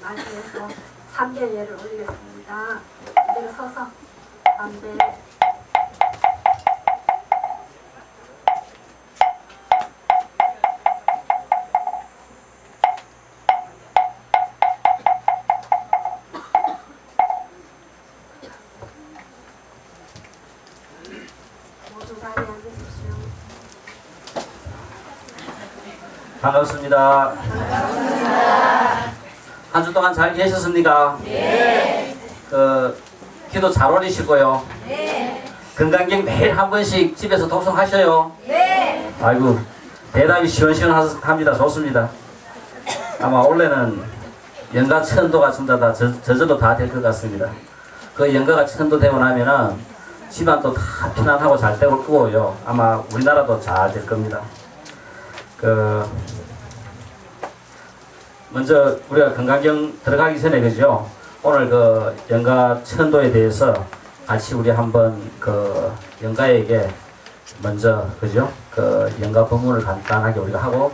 맞이해서 삼배예를 올리겠습니다. 이대로 서서 삼배. 모두 자리에 앉으십시오. 반갑습니다. 한 주 동안 잘 계셨습니까? 네. 기도 잘 올리시고요. 네. 건강경 매일 한 번씩 집에서 독송하셔요. 네. 아이고, 대답이 시원시원합니다. 좋습니다. 아마 원래는 연가 천도가 진짜 다 저절로 다 될 것 같습니다. 그 연가가 천도되고 나면은 집안도 다 편안하고 잘 되고 끄고요. 아마 우리나라도 잘 될 겁니다. 먼저 우리가 건강경 들어가기 전에 그죠? 오늘 연가 천도에 대해서 같이 우리 한번 연가에게 먼저 그죠? 연가 법문을 간단하게 우리가 하고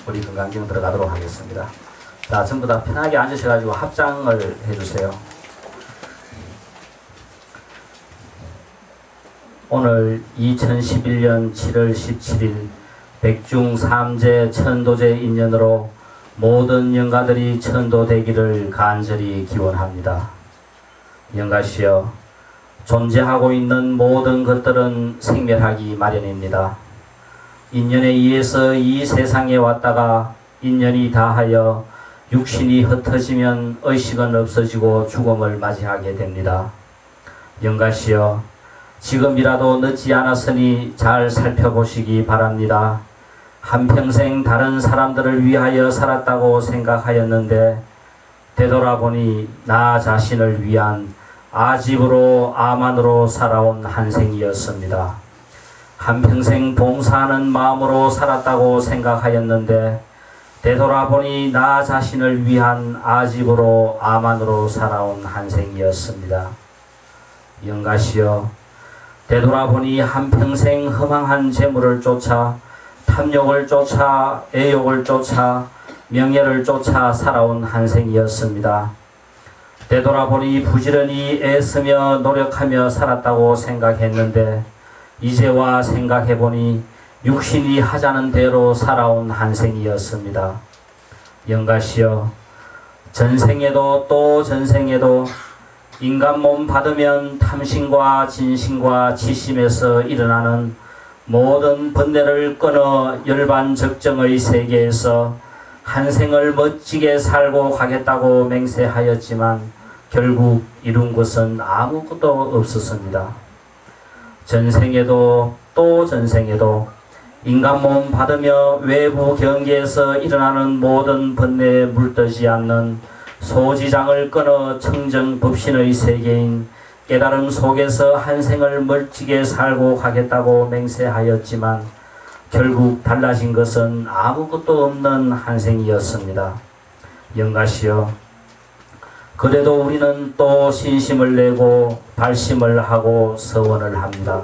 우리 건강경 들어가도록 하겠습니다. 자, 전부 다 편하게 앉으셔가지고 합장을 해주세요. 오늘 2011년 7월 17일 백중 삼재 천도제 인연으로 모든 영가들이 천도되기를 간절히 기원합니다. 영가시여, 존재하고 있는 모든 것들은 생멸하기 마련입니다. 인연에 의해서 이 세상에 왔다가 인연이 다하여 육신이 흩어지면 의식은 없어지고 죽음을 맞이하게 됩니다. 영가시여, 지금이라도 늦지 않았으니 잘 살펴보시기 바랍니다. 한평생 다른 사람들을 위하여 살았다고 생각하였는데 되돌아보니 나 자신을 위한 아집으로 아만으로 살아온 한 생이었습니다. 한평생 봉사하는 마음으로 살았다고 생각하였는데 되돌아보니 나 자신을 위한 아집으로 아만으로 살아온 한 생이었습니다. 영가시여, 되돌아보니 한평생 허망한 재물을 쫓아 탐욕을 쫓아 애욕을 쫓아 명예를 쫓아 살아온 한 생이었습니다. 되돌아보니 부지런히 애쓰며 노력하며 살았다고 생각했는데 이제와 생각해보니 육신이 하자는 대로 살아온 한 생이었습니다. 영가시여, 전생에도 또 전생에도 인간 몸 받으면 탐심과 진심과 지심에서 일어나는 모든 번뇌를 끊어 열반적정의 세계에서 한 생을 멋지게 살고 가겠다고 맹세하였지만 결국 이룬 것은 아무것도 없었습니다. 전생에도 또 전생에도 인간 몸 받으며 외부 경계에서 일어나는 모든 번뇌에 물들지 않는 소지장을 끊어 청정법신의 세계인 깨달음 속에서 한 생을 멀찍이 살고 가겠다고 맹세하였지만 결국 달라진 것은 아무것도 없는 한 생이었습니다. 영가시여, 그래도 우리는 또 신심을 내고 발심을 하고 서원을 합니다.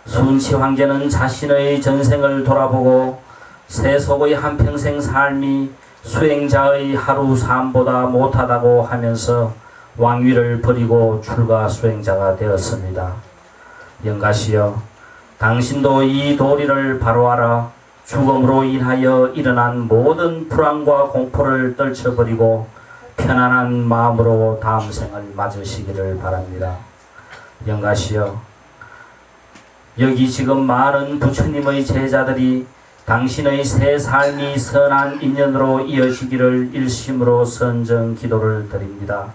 순치 황제는 자신의 전생을 돌아보고 세속의 한평생 삶이 수행자의 하루 삶보다 못하다고 하면서 왕위를 버리고 출가 수행자가 되었습니다. 영가시여, 당신도 이 도리를 바로하라. 죽음으로 인하여 일어난 모든 불안과 공포를 떨쳐버리고 편안한 마음으로 다음 생을 맞으시기를 바랍니다. 영가시여, 여기 지금 많은 부처님의 제자들이 당신의 새 삶이 선한 인연으로 이어지기를 일심으로 선정 기도를 드립니다.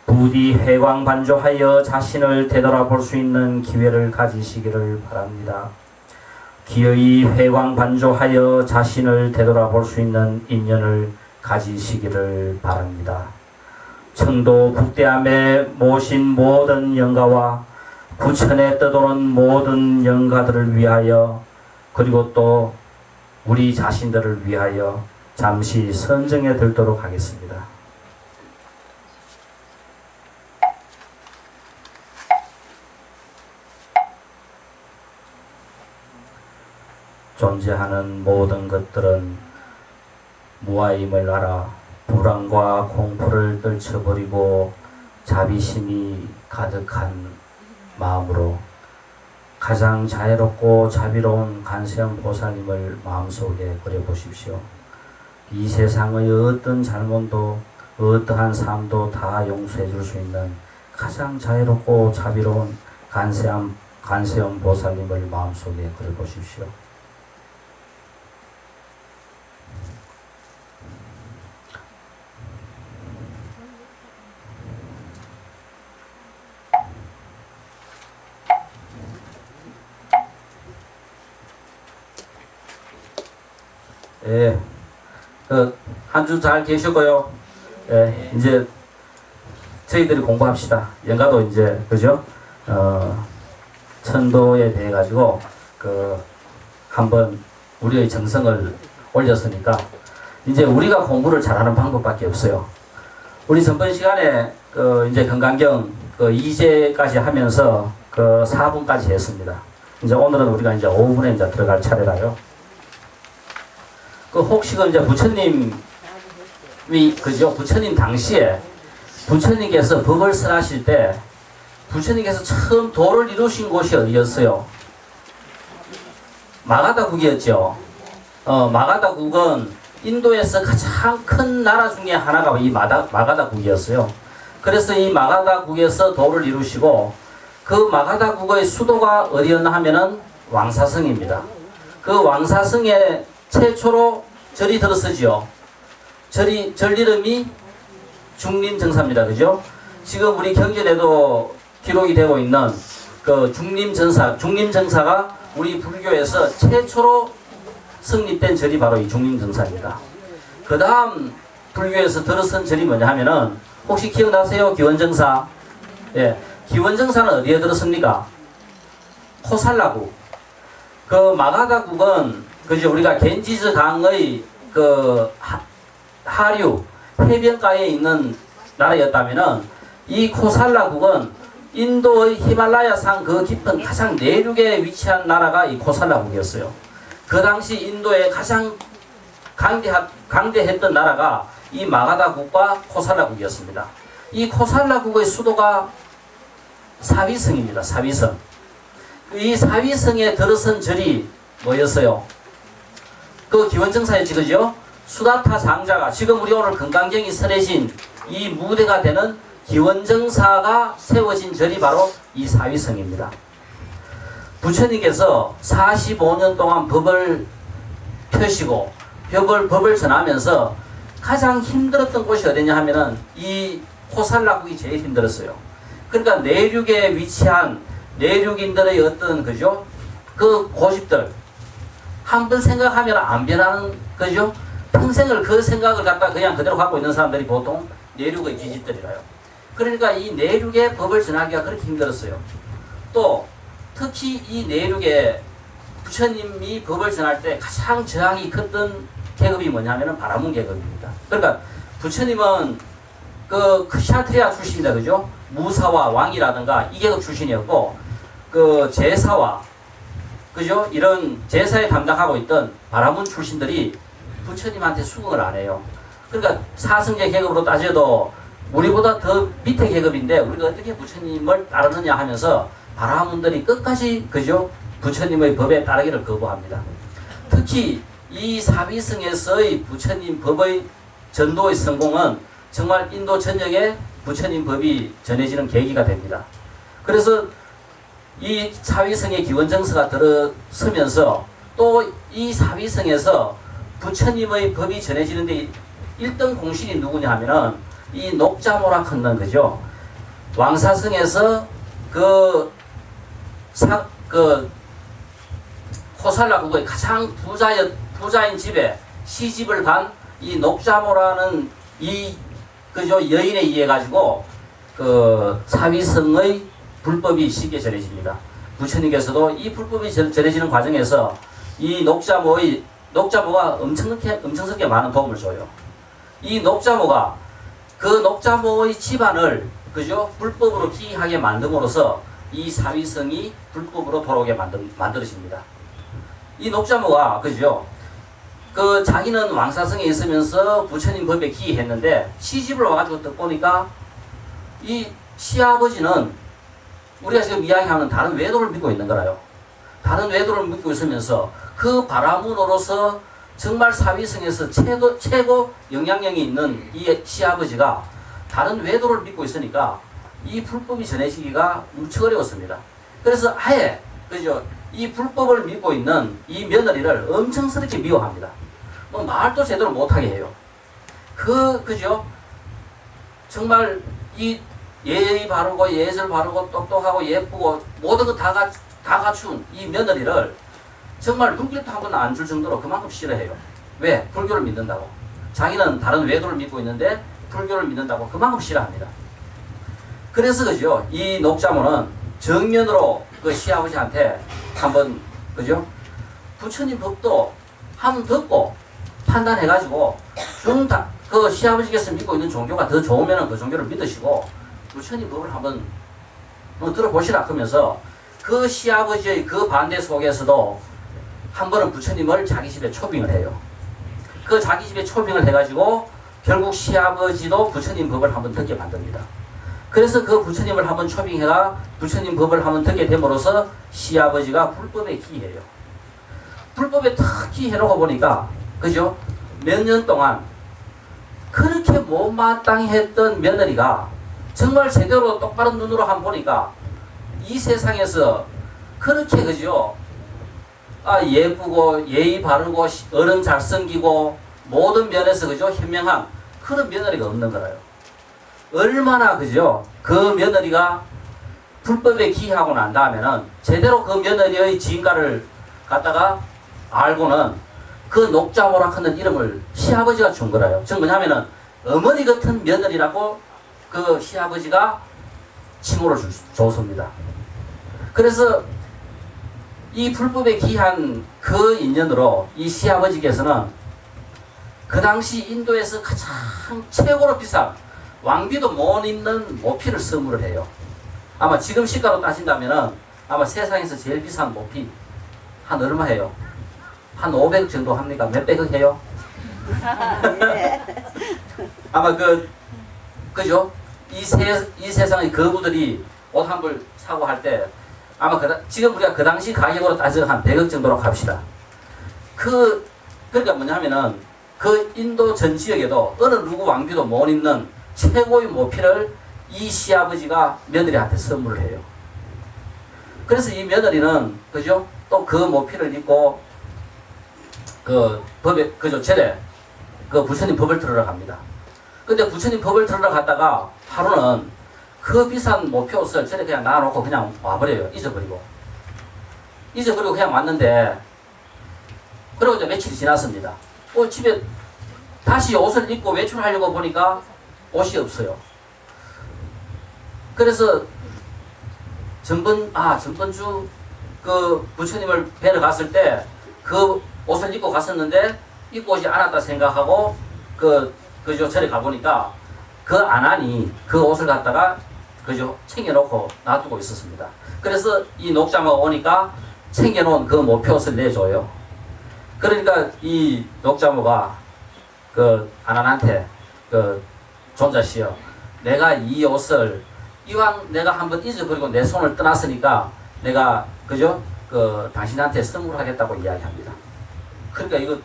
부디 회광반조하여 자신을 되돌아볼 수 있는 기회를 가지시기를 바랍니다. 기어이 회광반조하여 자신을 되돌아볼 수 있는 인연을 가지시기를 바랍니다. 청도 북대암에 모신 모든 영가와 부천에 떠도는 모든 영가들을 위하여 그리고 또 우리 자신들을 위하여 잠시 선정에 들도록 하겠습니다. 존재하는 모든 것들은 무아임을 알아 불안과 공포를 떨쳐버리고 자비심이 가득한 마음으로 가장 자애롭고 자비로운 간세음 보살님을 마음속에 그려보십시오. 이 세상의 어떤 잘못도 어떠한 삶도 다 용서해 줄 수 있는 가장 자애롭고 자비로운 간세음 보살님을 마음속에 그려보십시오. 예, 한 주 잘 계시고요. 예, 이제 저희들이 공부합시다. 연가도 이제 그죠? 천도에 대해 가지고 한번 우리의 정성을 올렸으니까 이제 우리가 공부를 잘하는 방법밖에 없어요. 우리 전번 시간에 이제 건강경 2제까지 하면서 4분까지 했습니다. 이제 오늘은 우리가 이제 5분에 이제 들어갈 차례라요. 혹시 이제 부처님이 그죠? 부처님 당시에 부처님께서 법을 설하실 때 부처님께서 처음 도를 이루신 곳이 어디였어요? 마가다국이었죠. 마가다국은 인도에서 가장 큰 나라 중에 하나가 이 마가다국이었어요. 그래서 이 마가다국에서 도를 이루시고 그 마가다국의 수도가 어디였나 하면은 왕사성입니다. 그 왕사성에 최초로 절이 들어서지요. 절 이름이 중림정사입니다. 그죠? 지금 우리 경전에도 기록이 되고 있는 중림정사가 우리 불교에서 최초로 성립된 절이 바로 이 중림정사입니다. 그 다음 불교에서 들어선 절이 뭐냐 하면은 혹시 기억나세요? 기원정사. 예. 기원정사는 어디에 들었습니까? 코살라국. 마가다국은 그죠? 우리가 겐지스 강의 하류 해변가에 있는 나라였다면은 이 코살라국은 인도의 히말라야산 깊은 가장 내륙에 위치한 나라가 이 코살라국이었어요. 그 당시 인도에 가장 강대했던 나라가 이 마가다국과 코살라국이었습니다. 이 코살라국의 수도가 사위성입니다. 사위성. 이 사위성에 들어선 절이 뭐였어요? 기원정사였지, 그죠? 수다타 장자가 지금 우리 오늘 건강경이 설해진 이 무대가 되는 기원정사가 세워진 절이 바로 이 사위성입니다. 부처님께서 45년 동안 법을 펴시고 법을 전하면서 가장 힘들었던 곳이 어디냐 하면은 이 코살라국이 제일 힘들었어요. 그러니까 내륙에 위치한 내륙인들의 어떤 그죠? 고집들 한번 생각하면 안 변하는 거죠. 평생을 그 생각을 갖다 그냥 그대로 갖고 있는 사람들이 보통 내륙의 기집들이라요. 그러니까 이 내륙의 법을 전하기가 그렇게 힘들었어요. 또 특히 이 내륙에 부처님이 법을 전할 때 가장 저항이 컸던 계급이 뭐냐면은 바라문 계급입니다. 그러니까 부처님은 크샤트리아 출신이다, 그죠? 무사와 왕이라든가 이 계급 출신이었고 제사와 그죠? 이런 제사에 담당하고 있던 바라문 출신들이 부처님한테 수긍을 안 해요. 그러니까 사승제 계급으로 따져도 우리보다 더 밑에 계급인데 우리가 어떻게 부처님을 따르느냐 하면서 바라문들이 끝까지 그죠? 부처님의 법에 따르기를 거부합니다. 특히 이 사위성에서의 부처님 법의 전도의 성공은 정말 인도 전역에 부처님 법이 전해지는 계기가 됩니다. 그래서 이 사위성의 기원정서가 들어서면서 또 이 사위성에서 부처님의 법이 전해지는데 1등 공신이 누구냐 하면은 이 녹자모라 컨는 그죠? 왕사성에서 코살라국의 가장 부자인 집에 시집을 간 이 녹자모라는 이 그죠? 여인에 의해 가지고 사위성의 불법이 쉽게 전해집니다. 부처님께서도 이 불법이 전해지는 과정에서 이 녹자모가 엄청스럽게 많은 도움을 줘요. 이 녹자모가 녹자모의 집안을 그죠? 불법으로 기하게 만듦으로써 이 사위성이 불법으로 돌아오게 만들어집니다. 이 녹자모가 그죠? 그 자기는 왕사성에 있으면서 부처님 법에 기이했는데 시집을 와가지고 딱 보니까 이 시아버지는 우리가 지금 이야기하는 다른 외도를 믿고 있는 거라요. 다른 외도를 믿고 있으면서 그 바라문으로서 정말 사위성에서 최고 영향력이 있는 이 시아버지가 다른 외도를 믿고 있으니까 이 불법이 전해지기가 무척 어려웠습니다. 그래서 아예 그죠, 이 불법을 믿고 있는 이 며느리를 엄청스럽게 미워합니다. 뭐 말도 제대로 못하게 해요. 그죠, 정말 이 예의 바르고 예절 바르고 똑똑하고 예쁘고 모든 거 다 갖춘 이 며느리를 정말 눈길도 한 번 안 줄 정도로 그만큼 싫어해요. 왜? 불교를 믿는다고. 자기는 다른 외도를 믿고 있는데 불교를 믿는다고 그만큼 싫어합니다. 그래서 그죠, 이 녹자모는 정면으로 그 시아버지한테 한번 그죠, 부처님 법도 한번 듣고 판단해가지고 그 시아버지께서 믿고 있는 종교가 더 좋으면 그 종교를 믿으시고 부처님 법을 한번 들어보시라 하면서 그 시아버지의 그 반대 속에서도 한 번은 부처님을 자기 집에 초빙을 해요. 그 자기 집에 초빙을 해가지고 결국 시아버지도 부처님 법을 한번 듣게 만듭니다. 그래서 그 부처님을 한번 초빙해가 부처님 법을 한번 듣게 됨으로써 시아버지가 불법에 기해요. 불법에 탁 기해놓고 보니까 그죠, 몇 년 동안 그렇게 못마땅히 했던 며느리가 정말 제대로 똑바른 눈으로 한번 보니까 이 세상에서 그렇게 그죠, 예쁘고 예의 바르고 어른 잘 섬기고 모든 면에서 그죠, 현명한 그런 며느리가 없는 거라요. 얼마나 그죠, 그 며느리가 불법에 기하고 난 다음에는 제대로 그 며느리의 지인가를 갖다가 알고는 그 녹자모라 하는 이름을 시아버지가 준 거라요. 즉 뭐냐면은 어머니 같은 며느리라고 그 시아버지가 칭호를 줬습니다. 그래서 이 불법에 기한 그 인연으로 이 시아버지께서는 그 당시 인도에서 가장 최고로 비싼 왕비도 못 입는 모피를 선물을 해요. 아마 지금 시가로 따진다면은 아마 세상에서 제일 비싼 모피 한 얼마 해요? 한 500 정도 합니까? 몇백억 해요? 아마 그죠? 이 세상의 거부들이 옷 한 벌 사고 할 때 아마 지금 우리가 그 당시 가격으로 따져 한 100억 정도로 갑시다. 그러니까 뭐냐면은 그 인도 전 지역에도 어느 누구 왕비도 못 입는 최고의 모피를 이 시아버지가 며느리한테 선물을 해요. 그래서 이 며느리는 그죠, 또 그 모피를 입고 그 법에 그죠, 절에 그 부처님 법을 들으러 갑니다. 근데 부처님 법을 들으러 갔다가 하루는 그 비싼 모피 옷을 절에 그냥 놔놓고 그냥 와버려요. 잊어버리고 그냥 왔는데, 그리고 이제 며칠이 지났습니다. 집에 다시 옷을 입고 외출하려고 보니까 옷이 없어요. 그래서 전번주 그 부처님을 뵈러 갔을 때 그 옷을 입고 갔었는데 입고 오지 않았다 생각하고 그죠, 절에 가보니까 그 아난이 그 옷을 갖다가 그죠, 챙겨놓고 놔두고 있었습니다. 그래서 이 녹자모가 오니까 챙겨놓은 그 모표옷을 내줘요. 그러니까 이 녹자모가 그 아난한테 존자시여, 내가 이 옷을 이왕 내가 한번 잊어버리고 내 손을 떠났으니까 내가 그죠, 당신한테 선물하겠다고 이야기합니다. 그러니까 이거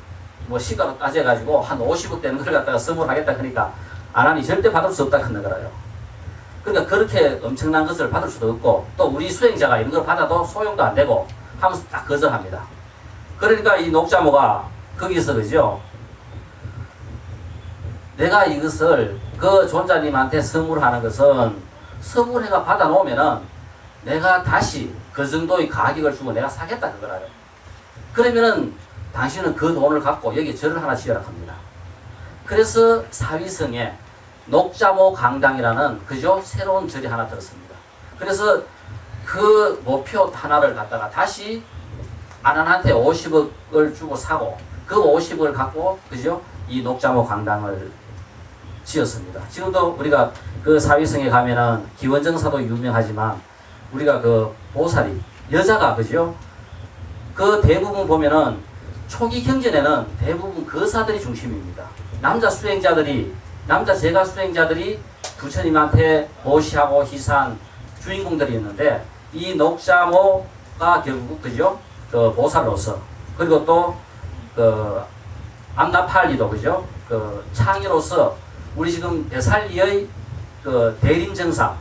뭐 시가로 따져가지고 한 50억 되는 걸 갖다가 선물하겠다 그러니까 아난이 절대 받을 수 없다 하는 거라요. 그러니까 그렇게 엄청난 것을 받을 수도 없고 또 우리 수행자가 이런 걸 받아도 소용도 안 되고 하면서 딱 거절합니다. 그러니까 이 녹자모가 거기서 그죠, 내가 이것을 그 존자님한테 선물하는 것은 선물해가 받아놓으면은 내가 다시 그 정도의 가격을 주고 내가 사겠다 그거라요. 그러면은 당신은 그 돈을 갖고 여기 절을 하나 지어라 합니다. 그래서 사위성에 녹자모 강당이라는 그죠, 새로운 절이 하나 들었습니다. 그래서 그 모표 하나를 갖다가 다시 아난한테 50억을 주고 사고 그 50억을 갖고 그죠, 이 녹자모 강당을 지었습니다. 지금도 우리가 그 사위성에 가면은 기원정사도 유명하지만 우리가 그 보살이 여자가 그죠, 그 대부분 보면은 초기 경전에는 대부분 거사들이 중심입니다. 남자 제가 수행자들이 부처님한테 보시하고 희사한 주인공들이었는데, 이 녹자모가 결국 그죠? 그 보살로서, 그리고 또 그 암나팔리도 그죠? 그 창의로서 우리 지금 배살리의 그 대림정사,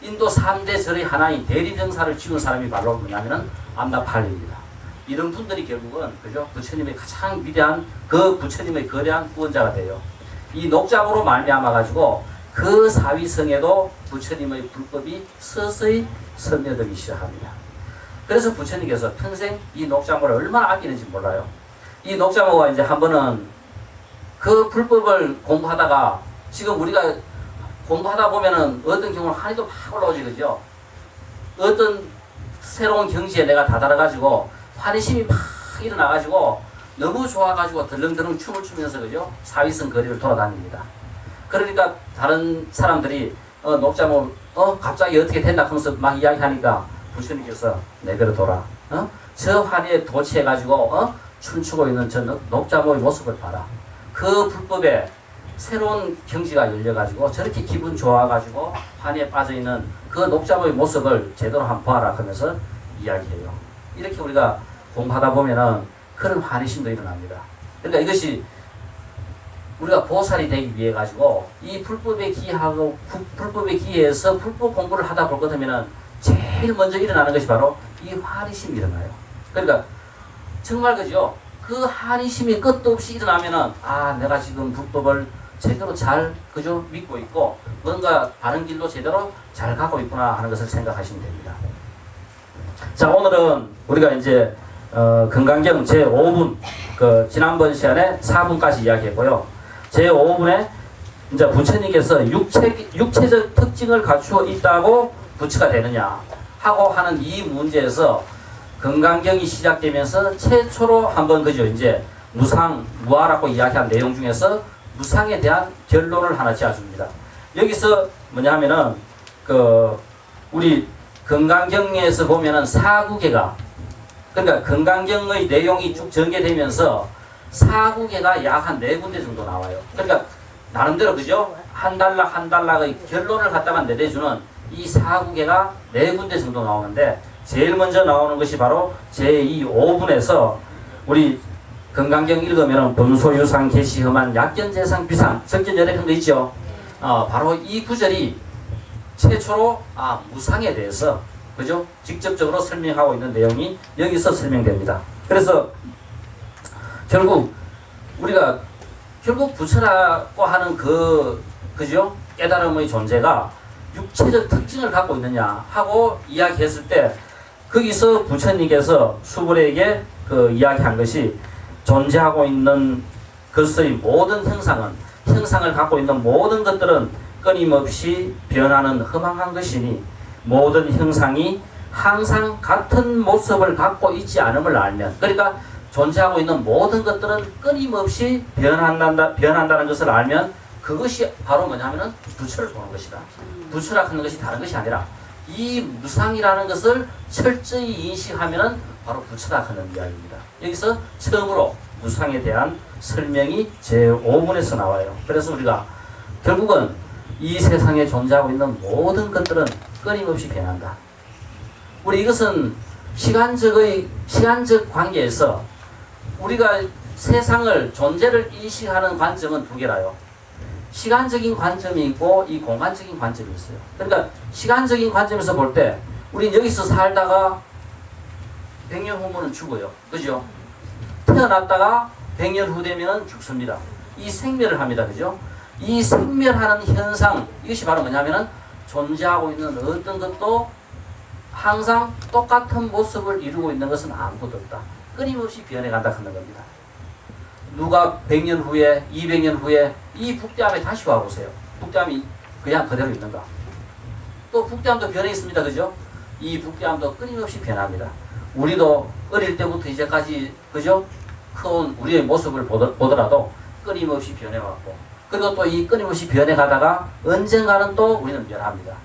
인도 3대 절의 하나인 대림정사를 지은 사람이 바로 뭐냐면은 암나팔리입니다. 이런 분들이 결국은 그죠? 부처님의 가장 위대한 그 부처님의 거대한 구원자가 돼요. 이 녹자모로 말미암아 가지고 그 사위성에도 부처님의 불법이 서서히 스며들기 시작합니다. 그래서 부처님께서 평생 이 녹자모를 얼마나 아끼는지 몰라요. 이 녹자모가 이제 한 번은 그 불법을 공부하다가, 지금 우리가 공부하다 보면은 어떤 경우는 한이도 막 올라오지, 그죠? 어떤 새로운 경지에 내가 다다라가지고 환희심이 막 일어나가지고 너무 좋아가지고 덜렁덜렁 춤을 추면서 그죠? 사위성 거리를 돌아다닙니다. 그러니까 다른 사람들이 녹자모 갑자기 어떻게 됐나 하면서 막 이야기하니까 부처님께서 내버려 둬라. 저 환희에 도취해가지고 춤추고 있는 저 녹자모의 모습을 봐라. 그 불법에 새로운 경지가 열려가지고 저렇게 기분 좋아가지고 환희에 빠져있는 그 녹자모의 모습을 제대로 한번 보아라 하면서 이야기해요. 이렇게 우리가 공부하다 보면은 그런 환희심도 일어납니다. 그러니까 이것이 우리가 보살이 되기 위해 가지고 이 불법에 기하고 불법에 기해서 불법 공부를 하다 볼 것 하면은 제일 먼저 일어나는 것이 바로 이 환희심이 일어나요. 그러니까 정말 그죠? 그 환희심이 끝도 없이 일어나면은 내가 지금 불법을 제대로 잘 그죠? 믿고 있고 뭔가 바른 길로 제대로 잘 가고 있구나 하는 것을 생각하시면 됩니다. 자, 오늘은 우리가 이제 금강경 제5분, 지난번 시간에 4분까지 이야기했고요. 제5분에 이제 부처님께서 육체적 특징을 갖추어 있다고 부처가 되느냐 하고 하는 이 문제에서 금강경이 시작되면서 최초로 한번 그죠? 이제 무아라고 이야기한 내용 중에서 무상에 대한 결론을 하나 지어줍니다. 여기서 뭐냐 하면은 우리 금강경에서 보면은 사구계가, 그러니까 금강경의 내용이 쭉 전개되면서 사구계가 약 한 4군데 정도 나와요. 그러니까 나름대로 그죠? 한 단락의 결론을 갖다가 내려주는 이 사구계가 4군데 정도 나오는데, 제일 먼저 나오는 것이 바로 제2 5분에서 우리 금강경 읽으면 범소유상 계시험한 약견재상 비상 적견열애편도 있죠. 바로 이 구절이 최초로 무상에 대해서 그죠? 직접적으로 설명하고 있는 내용이 여기서 설명됩니다. 그래서 우리가 결국 부처라고 하는 그죠? 깨달음의 존재가 육체적 특징을 갖고 있느냐 하고 이야기했을 때, 거기서 부처님께서 수불에게 이야기한 것이 존재하고 있는 것의 모든 형상을 갖고 있는 모든 것들은 끊임없이 변하는 허망한 것이니 모든 형상이 항상 같은 모습을 갖고 있지 않음을 알면, 그러니까 존재하고 있는 모든 것들은 끊임없이 변한다는 것을 알면 그것이 바로 뭐냐면은 부처를 보는 것이다. 부처라 하는 것이 다른 것이 아니라 이 무상이라는 것을 철저히 인식하면은 바로 부처다 하는 이야기입니다. 여기서 처음으로 무상에 대한 설명이 제5문에서 나와요. 그래서 우리가 결국은 이 세상에 존재하고 있는 모든 것들은 끊임없이 변한다. 우리 이것은 시간적 관계에서 우리가 세상을, 존재를 인식하는 관점은 2개라요. 시간적인 관점이 있고 이 공간적인 관점이 있어요. 그러니까 시간적인 관점에서 볼 때 우리는 여기서 살다가 100년 후면은 죽어요. 그죠? 태어났다가 100년 후 되면 죽습니다. 이 생멸을 합니다. 그죠? 이 생멸하는 현상, 이것이 바로 뭐냐면은 존재하고 있는 어떤 것도 항상 똑같은 모습을 이루고 있는 것은 아무것도 없다. 끊임없이 변해간다 하는 겁니다. 누가 100년 후에, 200년 후에 이 북대함에 다시 와보세요. 북대함이 그냥 그대로 있는가? 또 북대함도 변해 있습니다. 그죠? 이 북대함도 끊임없이 변합니다. 우리도 어릴 때부터 이제까지 그죠? 큰 우리의 모습을 보더라도 끊임없이 변해왔고, 그리고 또 이 끊임없이 변해가다가 언젠가는 또 우리는 멸합니다.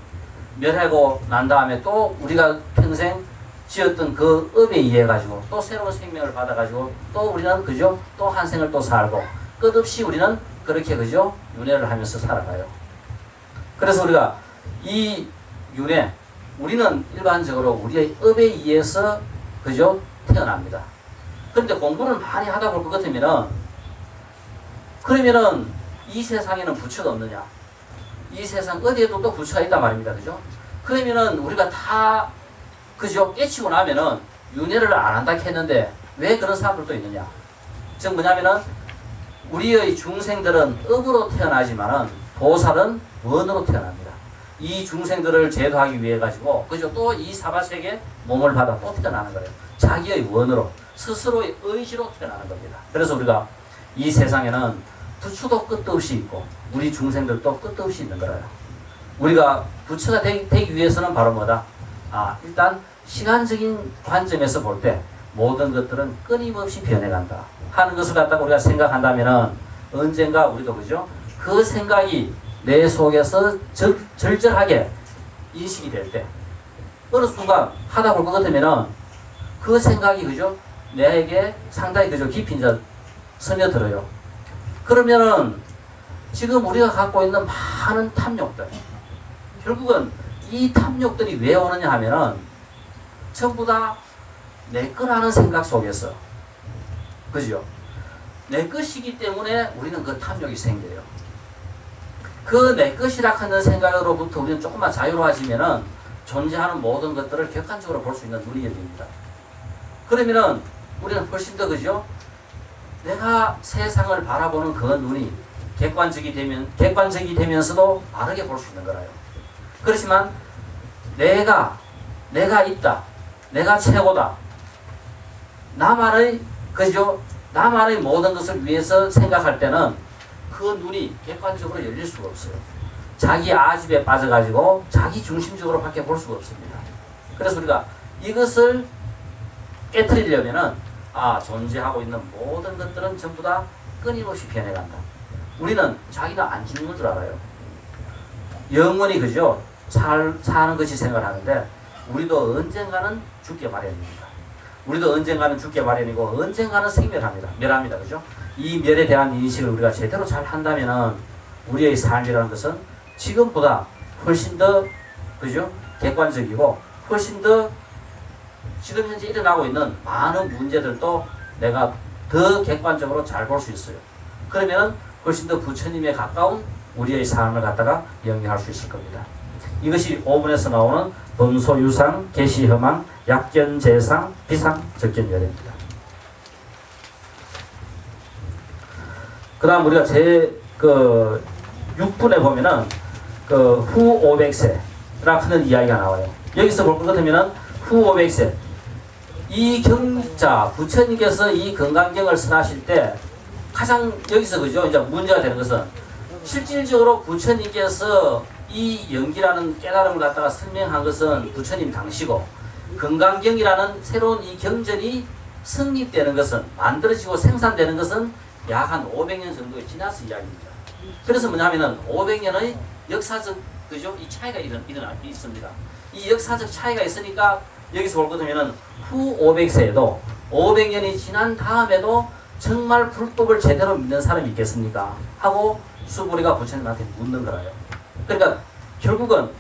멸하고 난 다음에 또 우리가 평생 지었던 그 업에 의해 가지고 또 새로운 생명을 받아 가지고 또 우리는 그죠? 또 한 생을 또 살고 끝없이 우리는 그렇게 그죠? 윤회를 하면서 살아가요. 그래서 우리가 이 윤회, 우리는 일반적으로 우리의 업에 의해서 그죠? 태어납니다. 그런데 공부를 많이 하다 볼 것 같으면은 그러면은 이 세상에는 부처가 없느냐? 이 세상 어디에도 또 부처가 있단 말입니다. 그죠? 그러면은 우리가 다 그죠? 깨치고 나면은 윤회를 안 한다 했는데 왜 그런 사람들도 있느냐? 즉 뭐냐면은 우리의 중생들은 업으로 태어나지만은 보살은 원으로 태어납니다. 이 중생들을 제도하기 위해 가지고 그죠? 또 이 사바세계 몸을 받아 또 태어나는 거예요. 자기의 원으로 스스로의 의지로 태어나는 겁니다. 그래서 우리가 이 세상에는 부처도 끝도 없이 있고 우리 중생들도 끝도 없이 있는 거예요. 우리가 부처가 되기 위해서는 바로 뭐다? 일단 시간적인 관점에서 볼 때 모든 것들은 끊임없이 변해간다 하는 것을 갖다가 우리가 생각한다면은 언젠가 우리도 그죠? 그 생각이 내 속에서 절절하게 인식이 될 때 어느 순간 하다 볼 것 같으면은 그 생각이 그죠? 내게 상당히 그죠? 깊이 이제 스며들어요. 그러면은 지금 우리가 갖고 있는 많은 탐욕들 결국은 이 탐욕들이 왜 오느냐 하면은 전부 다 내 거라는 생각 속에서 그죠? 내 것이기 때문에 우리는 그 탐욕이 생겨요. 그 내 것이라 하는 생각으로부터 우리는 조금만 자유로워지면은 존재하는 모든 것들을 객관적으로 볼 수 있는 눈이 열립니다. 그러면은 우리는 훨씬 더 그죠? 내가 세상을 바라보는 그 눈이 객관적이 되면서도 바르게 볼 수 있는 거라요. 그렇지만 내가 있다. 내가 최고다. 나만의 그죠? 나만의 모든 것을 위해서 생각할 때는 그 눈이 객관적으로 열릴 수가 없어요. 자기 아집에 빠져가지고 자기 중심적으로 밖에 볼 수가 없습니다. 그래서 우리가 이것을 깨트리려면은 존재하고 있는 모든 것들은 전부 다 끊임없이 변해간다. 우리는 자기는 안 죽는 줄 알아요. 영원히 그죠? 사는 것이 생각을 하는데 우리도 언젠가는 죽게 마련입니다. 우리도 언젠가는 죽게 마련이고 언젠가는 멸합니다. 그죠? 이 멸에 대한 인식을 우리가 제대로 잘 한다면은 우리의 삶이라는 것은 지금보다 훨씬 더 그죠? 객관적이고 훨씬 더 지금 현재 일어나고 있는 많은 문제들도 내가 더 객관적으로 잘 볼 수 있어요. 그러면은 훨씬 더 부처님에 가까운 우리의 삶을 갖다가 영위할 수 있을 겁니다. 이것이 5분에서 나오는 범소유상, 계시허망, 약견재상, 비상, 적견열애입니다. 그 다음 우리가 6분에 보면은 후 500세라 하는 이야기가 나와요. 여기서 볼 것 같으면은 후 500세. 부처님께서 이 건강경을 선하실 때 가장 여기서 그죠? 이제 문제가 되는 것은 실질적으로 부처님께서 이 연기라는 깨달음을 갖다가 설명한 것은 부처님 당시고 건강경이라는 새로운 이 경전이 성립되는 것은 만들어지고 생산되는 것은 약 한 500년 정도에 지나서 이야기입니다. 그래서 뭐냐면은 500년의 역사적 그죠? 이 차이가 있습니다. 이 역사적 차이가 있으니까 여기서 볼 것 같으면은 후 500세에도 500년이 지난 다음에도 정말 불법을 제대로 믿는 사람이 있겠습니까? 하고 수부리가 부처님한테 묻는 거라요. 그러니까 결국은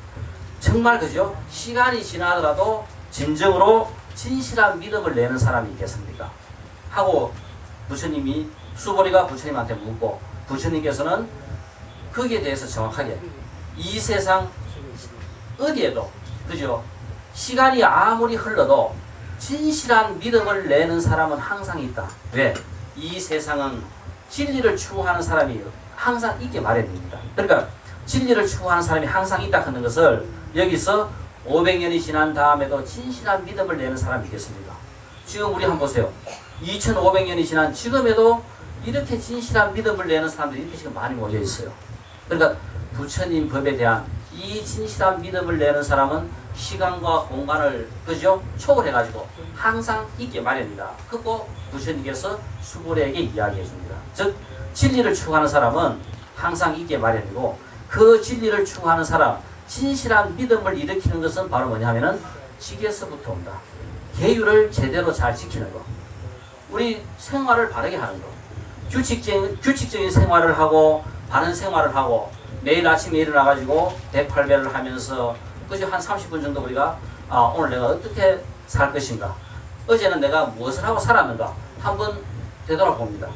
정말 그죠? 시간이 지나더라도 진정으로 진실한 믿음을 내는 사람이 있겠습니까? 하고 부처님이 수보리가 부처님한테 묻고 부처님께서는 거기에 대해서 정확하게 이 세상 어디에도 그죠? 시간이 아무리 흘러도 진실한 믿음을 내는 사람은 항상 있다. 왜? 이 세상은 진리를 추구하는 사람이 항상 있게 마련입니다. 그러니까 진리를 추구하는 사람이 항상 있다 하는 것을 여기서 500년이 지난 다음에도 진실한 믿음을 내는 사람이 있겠습니까? 지금 우리 한번 보세요. 2500년이 지난 지금에도 이렇게 진실한 믿음을 내는 사람들이 이렇게 지금 많이 모여 있어요. 그러니까 부처님 법에 대한 이 진실한 믿음을 내는 사람은 시간과 공간을 그죠? 초월해가지고 항상 있게 마련이다. 그거 부처님께서 수고래에게 이야기해 줍니다. 즉 진리를 추구하는 사람은 항상 있게 마련이고 그 진리를 추구하는 사람 진실한 믿음을 일으키는 것은 바로 뭐냐 하면은 지게서부터 온다. 계율을 제대로 잘 지키는 거. 우리 생활을 바르게 하는 거. 규칙적인 생활을 하고 바른 생활을 하고 매일 아침에 일어나가지고 108배를 하면서 그저 한 30분 정도 우리가 오늘 내가 어떻게 살 것인가, 어제는 내가 무엇을 하고 살았는가 한번 되돌아봅니다.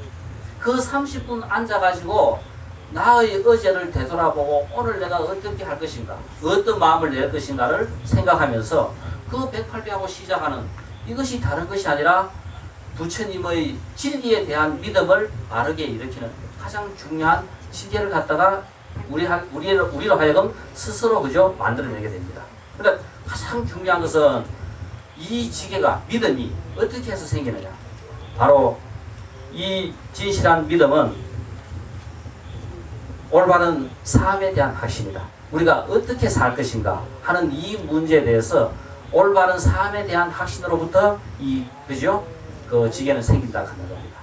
그 30분 앉아가지고 나의 어제를 되돌아보고 오늘 내가 어떻게 할 것인가, 어떤 마음을 낼 것인가를 생각하면서 그 108배하고 시작하는 이것이 다른 것이 아니라 부처님의 진리에 대한 믿음을 바르게 일으키는 가장 중요한 지혜를 갖다가 우리로 하여금 스스로 그저 만들어내게 됩니다. 그러니까 가장 중요한 것은 이 지혜가, 믿음이 어떻게 해서 생기느냐. 바로 이 진실한 믿음은 올바른 삶에 대한 확신이다. 우리가 어떻게 살 것인가 하는 이 문제에 대해서 올바른 삶에 대한 확신으로부터 그죠? 그 지혜는 생긴다 하는 겁니다.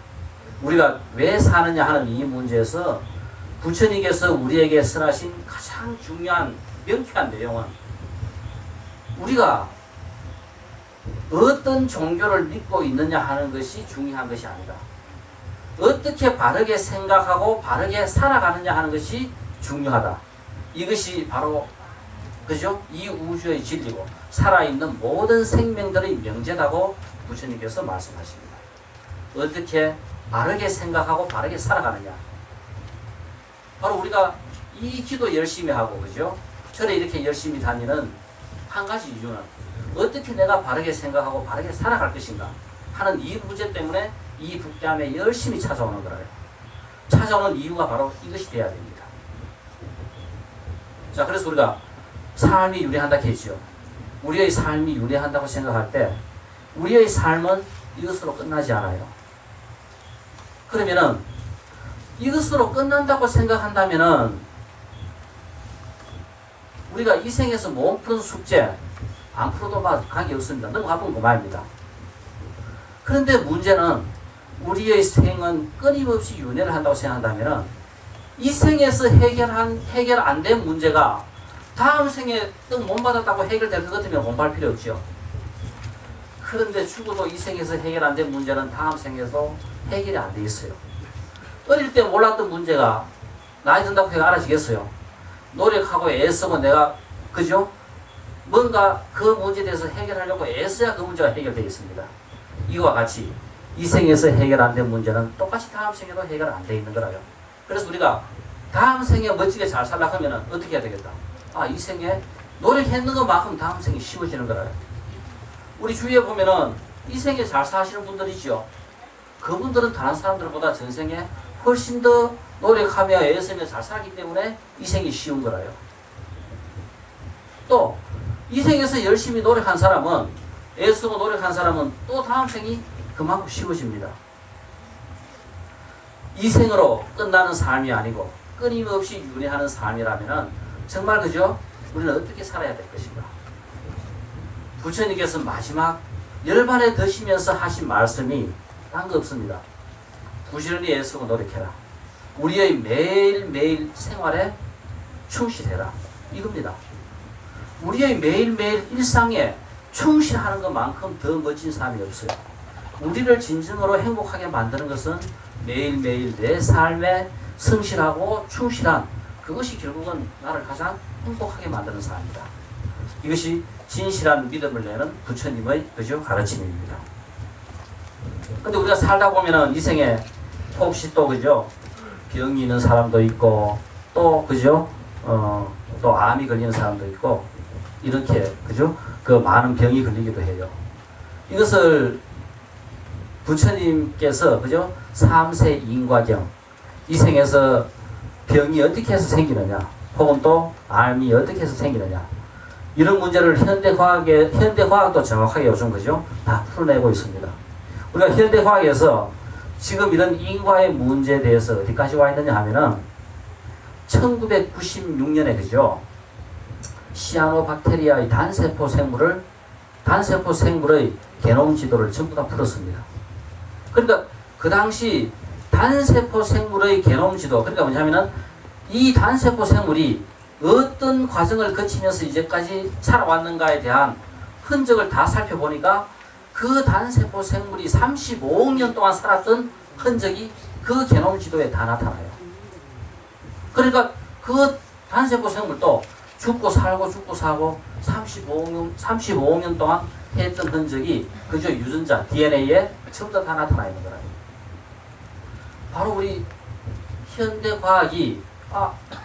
우리가 왜 사느냐 하는 이 문제에서 부처님께서 우리에게 선하신 가장 중요한 명쾌한 내용은 우리가 어떤 종교를 믿고 있느냐 하는 것이 중요한 것이 아니다. 어떻게 바르게 생각하고 바르게 살아가느냐 하는 것이 중요하다. 이것이 바로 그죠? 이 우주의 진리고 살아있는 모든 생명들의 명제라고 부처님께서 말씀하십니다. 어떻게 바르게 생각하고 바르게 살아가느냐. 바로 우리가 이 기도 열심히 하고 그죠? 절에 이렇게 열심히 다니는 한 가지 이유는 어떻게 내가 바르게 생각하고 바르게 살아갈 것인가 하는 이 문제 때문에 이 북대함에 열심히 찾아오는 거예요. 찾아오는 이유가 바로 이것이 돼야 됩니다. 자, 그래서 우리가 삶이 유래한다고 했죠. 우리의 삶이 유래한다고 생각할 때 우리의 삶은 이것으로 끝나지 않아요. 그러면은 이것으로 끝난다고 생각한다면은 우리가 이 생에서 못 푸는 숙제 안 풀어도 관계 없습니다. 넘어가면 그만입니다. 그런데 문제는 우리의 생은 끊임없이 윤회를 한다고 생각한다면은 이 생에서 해결 안 된 문제가 다음 생에 또 못 받았다고 해결될 것 같으면 공부할 필요 없죠. 그런데 죽어도 이 생에서 해결 안 된 문제는 다음 생에도 해결이 안 돼 있어요. 어릴 때 몰랐던 문제가 나이 든다고 해서 알아지겠어요. 노력하고 애쓰고 내가 그죠? 뭔가 그 문제에 대해서 해결하려고 애써야 그 문제가 해결되어 있습니다. 이와 같이 이 생에서 해결 안 된 문제는 똑같이 다음 생에도 해결 안 돼 있는 거라요. 그래서 우리가 다음 생에 멋지게 잘 살려고 하면 어떻게 해야 되겠다. 이 생에 노력했는 것만큼 다음 생이 쉬워지는 거라요. 우리 주위에 보면은 이 생에 잘 사시는 분들이죠. 그분들은 다른 사람들보다 전생에 훨씬 더 노력하며 애쓰며 잘 살기 때문에 이 생이 쉬운 거라요. 또 이 생에서 열심히 노력한 사람은, 애쓰고 노력한 사람은 또 다음 생이 그만큼 쉬워집니다. 이 생으로 끝나는 삶이 아니고 끊임없이 윤회하는 삶이라면 정말 그죠? 우리는 어떻게 살아야 될 것인가? 부처님께서 마지막 열반에 드시면서 하신 말씀이 딴 거 없습니다. 부지런히 애쓰고 노력해라. 우리의 매일매일 생활에 충실해라. 이겁니다. 우리의 매일매일 일상에 충실하는 것만큼 더 멋진 삶이 없어요. 우리를 진정으로 행복하게 만드는 것은 매일매일 내 삶에 성실하고 충실한 그것이 결국은 나를 가장 행복하게 만드는 삶이다. 이것이 진실한 믿음을 내는 부처님의 그죠? 가르침입니다. 근데 우리가 살다 보면은 이 생에 혹시 또 그죠? 병이 있는 사람도 있고 또 그죠? 또 암이 걸리는 사람도 있고 이렇게 그죠? 그 많은 병이 걸리기도 해요. 이것을 부처님께서 그죠? 3세 인과경 이 생에서 병이 어떻게 해서 생기느냐 혹은 또 암이 어떻게 해서 생기느냐 이런 문제를 현대과학도 정확하게 요즘 그죠? 다 풀어내고 있습니다. 우리가 현대과학에서 지금 이런 인과의 문제에 대해서 어디까지 와 있느냐 하면은 1996년에 그죠? 시아노박테리아의 단세포 생물의 게놈 지도를 전부 다 풀었습니다. 그러니까 그 당시 단세포 생물의 게놈 지도, 그러니까 뭐냐면은 이 단세포 생물이 어떤 과정을 거치면서 이제까지 살아왔는가에 대한 흔적을 다 살펴보니까 그 단세포 생물이 35억 년 동안 살았던 흔적이 그 게놈 지도에 다 나타나요. 그러니까 그 단세포 생물도 죽고 살고 35억 년 동안 했던 흔적이 그저 유전자 DNA에 전부 다 나타나 있는 거라요. 바로 우리 현대 과학이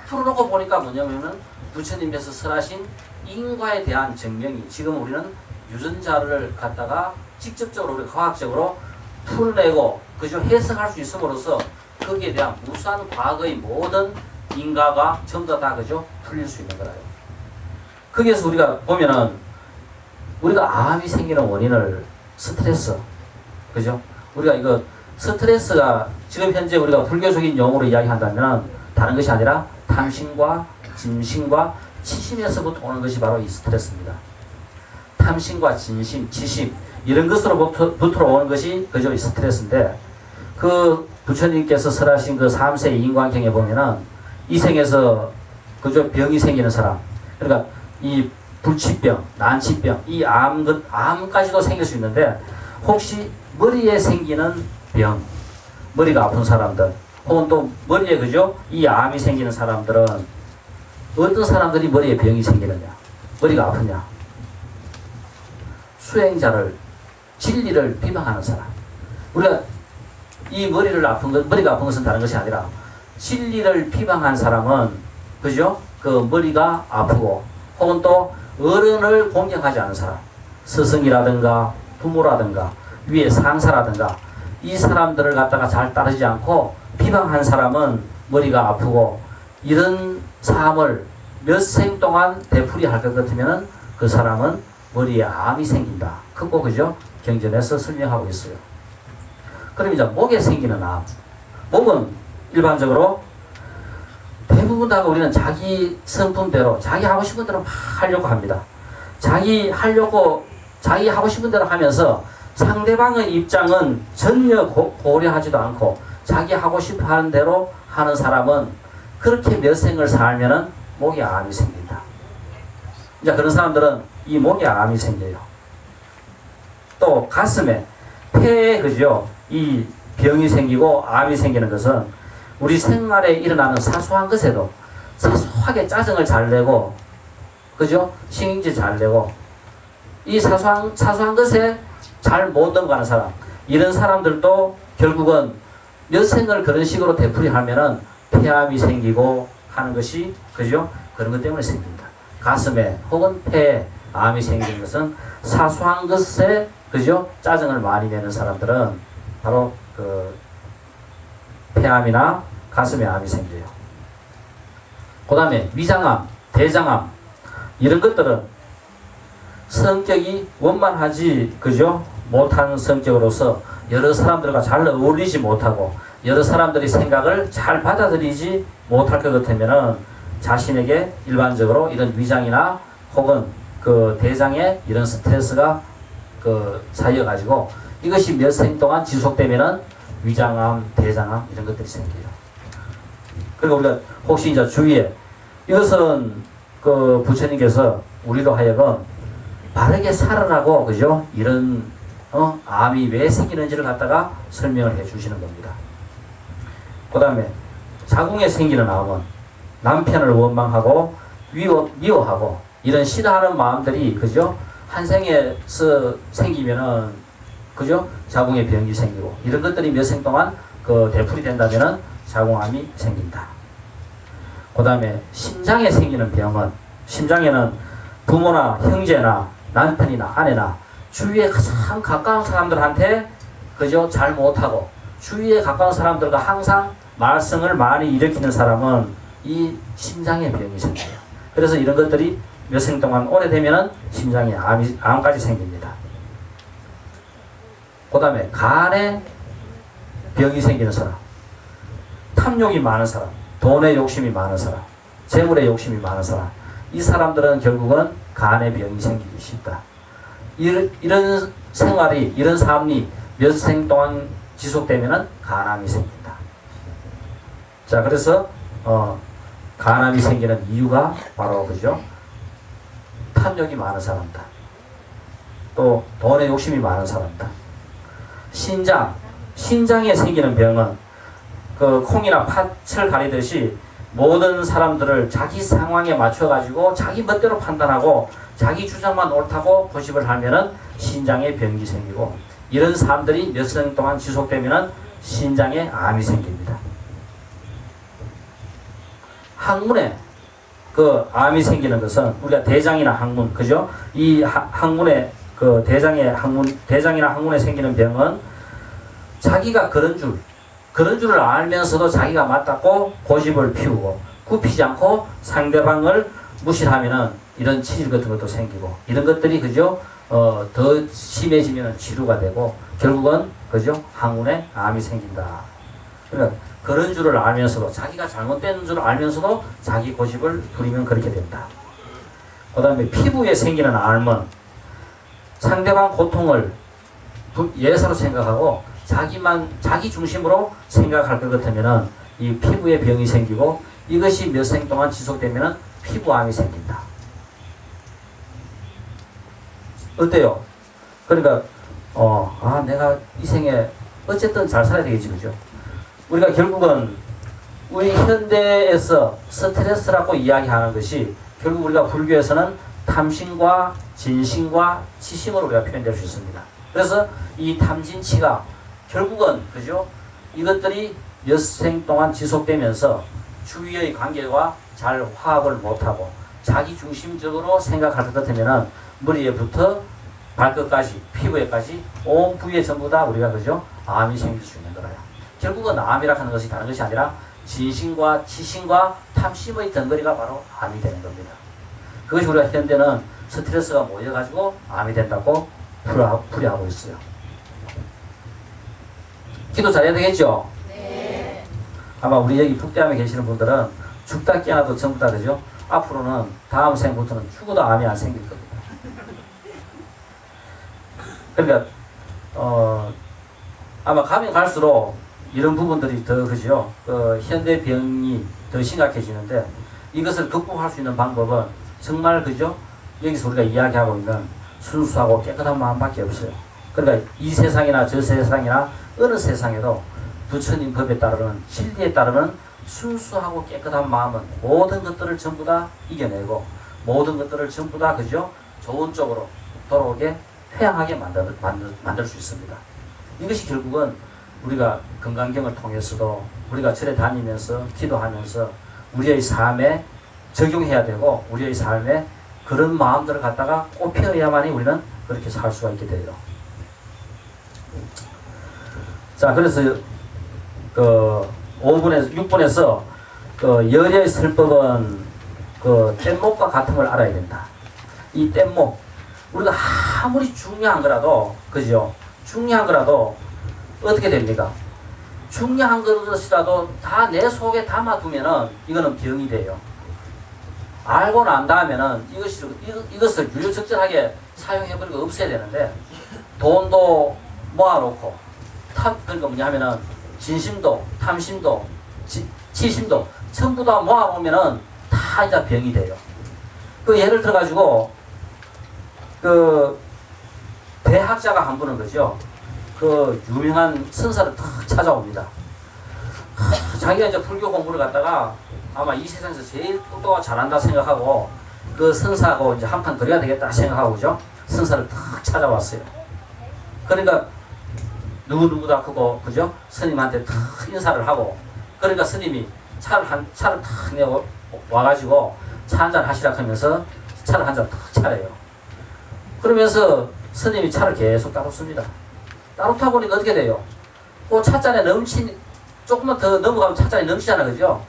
풀어놓고 보니까 뭐냐면은 부처님께서 설하신 인과에 대한 증명이 지금 우리는 유전자를 갖다가 직접적으로 우리 과학적으로 풀어내고 그저 해석할 수 있음으로써 거기에 대한 무수한 과거의 모든 인과가 전부 다 그저 풀릴 수 있는 거라요. 거기에서 우리가 보면은 우리가 암이 생기는 원인을 스트레스, 그죠? 우리가 이거 스트레스가 지금 현재 우리가 불교적인 용어로 이야기한다면 다른 것이 아니라 탐심과 진심과 치심에서부터 오는 것이 바로 이 스트레스입니다. 탐심과 진심, 치심 이런 것으로부터 오는 것이 그저 이 스트레스인데 그 부처님께서 설하신 그 3세 인과경에 보면은 이 생에서 그저 병이 생기는 사람, 그러니까 이 불치병, 난치병, 이 암까지도 생길 수 있는데 혹시 머리에 생기는 병, 머리가 아픈 사람들, 혹은 또 머리에 그죠? 이 암이 생기는 사람들은 어떤 사람들이 머리에 병이 생기느냐? 머리가 아프냐? 수행자를, 진리를 비방하는 사람. 우리가 이 머리가 아픈 것은 다른 것이 아니라 진리를 비방한 사람은 그죠? 그 머리가 아프고 혹은 또 어른을 공경하지 않은 사람, 스승이라든가 부모라든가 위에 상사라든가 이 사람들을 갖다가 잘 따르지 않고 비방한 사람은 머리가 아프고 이런 삶을 몇 생 동안 되풀이할 것 같으면 그 사람은 머리에 암이 생긴다. 그거 그죠? 경전에서 설명하고 있어요. 그럼 이제 목에 생기는 암. 목은 일반적으로 대부분 다 우리는 자기 성품대로 자기 하고 싶은 대로 막 하려고 합니다. 자기 하고 싶은 대로 하면서 상대방의 입장은 전혀 고려하지도 않고 자기 하고 싶어 하는 대로 하는 사람은 그렇게 몇 생을 살면은 목에 암이 생긴다. 이제 그런 사람들은 이 목에 암이 생겨요. 또 가슴에, 폐에 그죠? 이 병이 생기고 암이 생기는 것은 우리 생활에 일어나는 사소한 것에도 사소하게 짜증을 잘 내고 그죠? 신경질 잘 내고 이 사소한 것에 잘 못 넘어가는 사람, 이런 사람들도 결국은 몇 생을 그런 식으로 되풀이하면은 폐암이 생기고 하는 것이 그죠? 그런 것 때문에 생깁니다. 가슴에 혹은 폐에 암이 생기는 것은 사소한 것에 그죠? 짜증을 많이 내는 사람들은 바로 그 폐암이나 가슴에 암이 생겨요. 그 다음에 위장암, 대장암 이런 것들은 성격이 원만하지 그죠? 못한 성격으로서 여러 사람들과 잘 어울리지 못하고 여러 사람들의 생각을 잘 받아들이지 못할 것 같으면은 자신에게 일반적으로 이런 위장이나 혹은 그 대장에 이런 스트레스가 그 쌓여가지고 이것이 몇 생 동안 지속되면은 위장암, 대장암 이런 것들이 생겨요. 그리고 우리가 혹시 이제 주위에 이것은 그 부처님께서 우리로 하여금 바르게 살아라고 그죠? 이런 암이 왜 생기는지를 갖다가 설명을 해 주시는 겁니다. 그 다음에 자궁에 생기는 암은 남편을 원망하고 미워하고 이런 싫어하는 마음들이 그죠? 한 생에서 생기면은 그죠? 자궁에 병이 생기고 이런 것들이 몇 생 동안 그 되풀이 된다면은 자궁암이 생긴다. 그 다음에 심장에 생기는 병은 심장에는 부모나 형제나 남편이나 아내나 주위에 가장 가까운 사람들한테 그죠? 잘 못하고 주위에 가까운 사람들과 항상 말썽을 많이 일으키는 사람은 이 심장에 병이 생겨요. 그래서 이런 것들이 몇 생 동안 오래되면은 심장에 암까지 생깁니다. 그 다음에 간에 병이 생기는 사람, 탐욕이 많은 사람, 돈에 욕심이 많은 사람, 재물에 욕심이 많은 사람, 이 사람들은 결국은 간에 병이 생기기 쉽다. 이런 생활이, 이런 삶이 몇 생 동안 지속되면은 간암이 생긴다. 자, 그래서 간암이 생기는 이유가 바로 그죠? 탐욕이 많은 사람이다. 또 돈에 욕심이 많은 사람들. 신장에 생기는 병은 그 콩이나 팥을 가리듯이 모든 사람들을 자기 상황에 맞춰가지고 자기 멋대로 판단하고 자기 주장만 옳다고 고집을 하면은 신장에 병이 생기고, 이런 사람들이 몇 생 동안 지속되면은 신장에 암이 생깁니다. 항문에 그 암이 생기는 것은 우리가 대장이나 항문, 그죠? 이 항문에 그 대장이나 항문에 생기는 병은 자기가 그런 줄을 알면서도 자기가 맞다고 고집을 피우고 굽히지 않고 상대방을 무시하면은 이런 치질 같은 것도 생기고, 이런 것들이 그죠? 더 심해지면 치료가 되고 결국은 그죠? 항문에 암이 생긴다. 그러니까 그런 줄을 알면서도, 자기가 잘못된 줄을 알면서도 자기 고집을 부리면 그렇게 된다. 그 다음에 피부에 생기는 암은 상대방 고통을 예사로 생각하고 자기 중심으로 생각할 것 같으면은 이 피부에 병이 생기고, 이것이 몇 생 동안 지속되면은 피부암이 생긴다. 어때요? 그러니까 내가 이 생에 어쨌든 잘 살아야 되겠지, 그죠? 우리가 결국은 우리 현대에서 스트레스라고 이야기하는 것이 결국 우리가 불교에서는 탐심과 진심과 치심으로 우리가 표현될 수 있습니다. 그래서 이 탐진치가 결국은 그죠? 이것들이 몇 생 동안 지속되면서 주위의 관계와 잘 화합을 못하고 자기 중심적으로 생각할 것 같으면은 머리에부터 발끝까지 피부에까지 온 부위에 전부 다 우리가 그죠? 암이 생길 수 있는 거라요. 결국은 암이라 하는 것이 다른 것이 아니라 진심과 치심과 탐심의 덩어리가 바로 암이 되는 겁니다. 그것이 우리가 현대는 스트레스가 모여가지고 암이 된다고 풀이하고 있어요. 기도 잘해야 되겠죠? 네. 아마 우리 여기 북대암에 계시는 분들은 죽다 깨어나도 전부 다 그죠? 앞으로는 다음 생부터는 죽어도 암이 안 생길 겁니다. 그러니까 아마 가면 갈수록 이런 부분들이 더 그죠? 현대 병이 더 심각해지는데, 이것을 극복할 수 있는 방법은 정말 그죠? 여기서 우리가 이야기하고 있는 순수하고 깨끗한 마음밖에 없어요. 그러니까 이 세상이나 저 세상이나 어느 세상에도 부처님 법에 따르는 진리에 따르는 순수하고 깨끗한 마음은 모든 것들을 전부 다 이겨내고 모든 것들을 전부 다 그죠? 좋은 쪽으로 돌아오게 회양하게 만들 수 있습니다. 이것이 결국은 우리가 건강경을 통해서도 우리가 절에 다니면서 기도하면서 우리의 삶에 적용해야 되고, 우리의 삶에 그런 마음들을 갖다가 꽃피워야만이 우리는 그렇게 살 수가 있게 돼요. 자, 그래서 6번에서 열의 설법은 뗏목과 같음을 알아야 된다. 이 뗏목, 우리가 아무리 중요한 거라도 그죠? 중요한 거라도 어떻게 됩니까? 중요한 것이라도 다 내 속에 담아두면은 이거는 병이 돼요. 알고 난 다음에는 이것을 유유적절하게 사용해버리고 없애야 되는데, 돈도 모아놓고 그러니까 뭐냐 하면은 진심도 탐심도 치심도 전부 다 모아놓으면은 다 이제 병이 돼요. 그 예를 들어 가지고 대학자가 한 분은 그죠? 유명한 선사를 탁 찾아옵니다. 자기가 이제 불교 공부를 갖다가 아마 이 세상에서 제일 똑똑하고 잘한다 생각하고 그 선사하고 이제 한판 그려야 되겠다 생각하고 그죠? 선사를 탁 찾아왔어요. 그러니까 누구다 크고 그죠? 스님한테 탁 인사를 하고, 그러니까 스님이 차를 탁 내고 와가지고 차 한잔 하시라 하면서 차를 한 잔 탁 차려요. 그러면서 스님이 차를 계속 따르습니다. 따르다 보니까 어떻게 돼요? 그 찻잔에 조금만 더 넘어가면 찻잔에 넘치잖아, 그죠?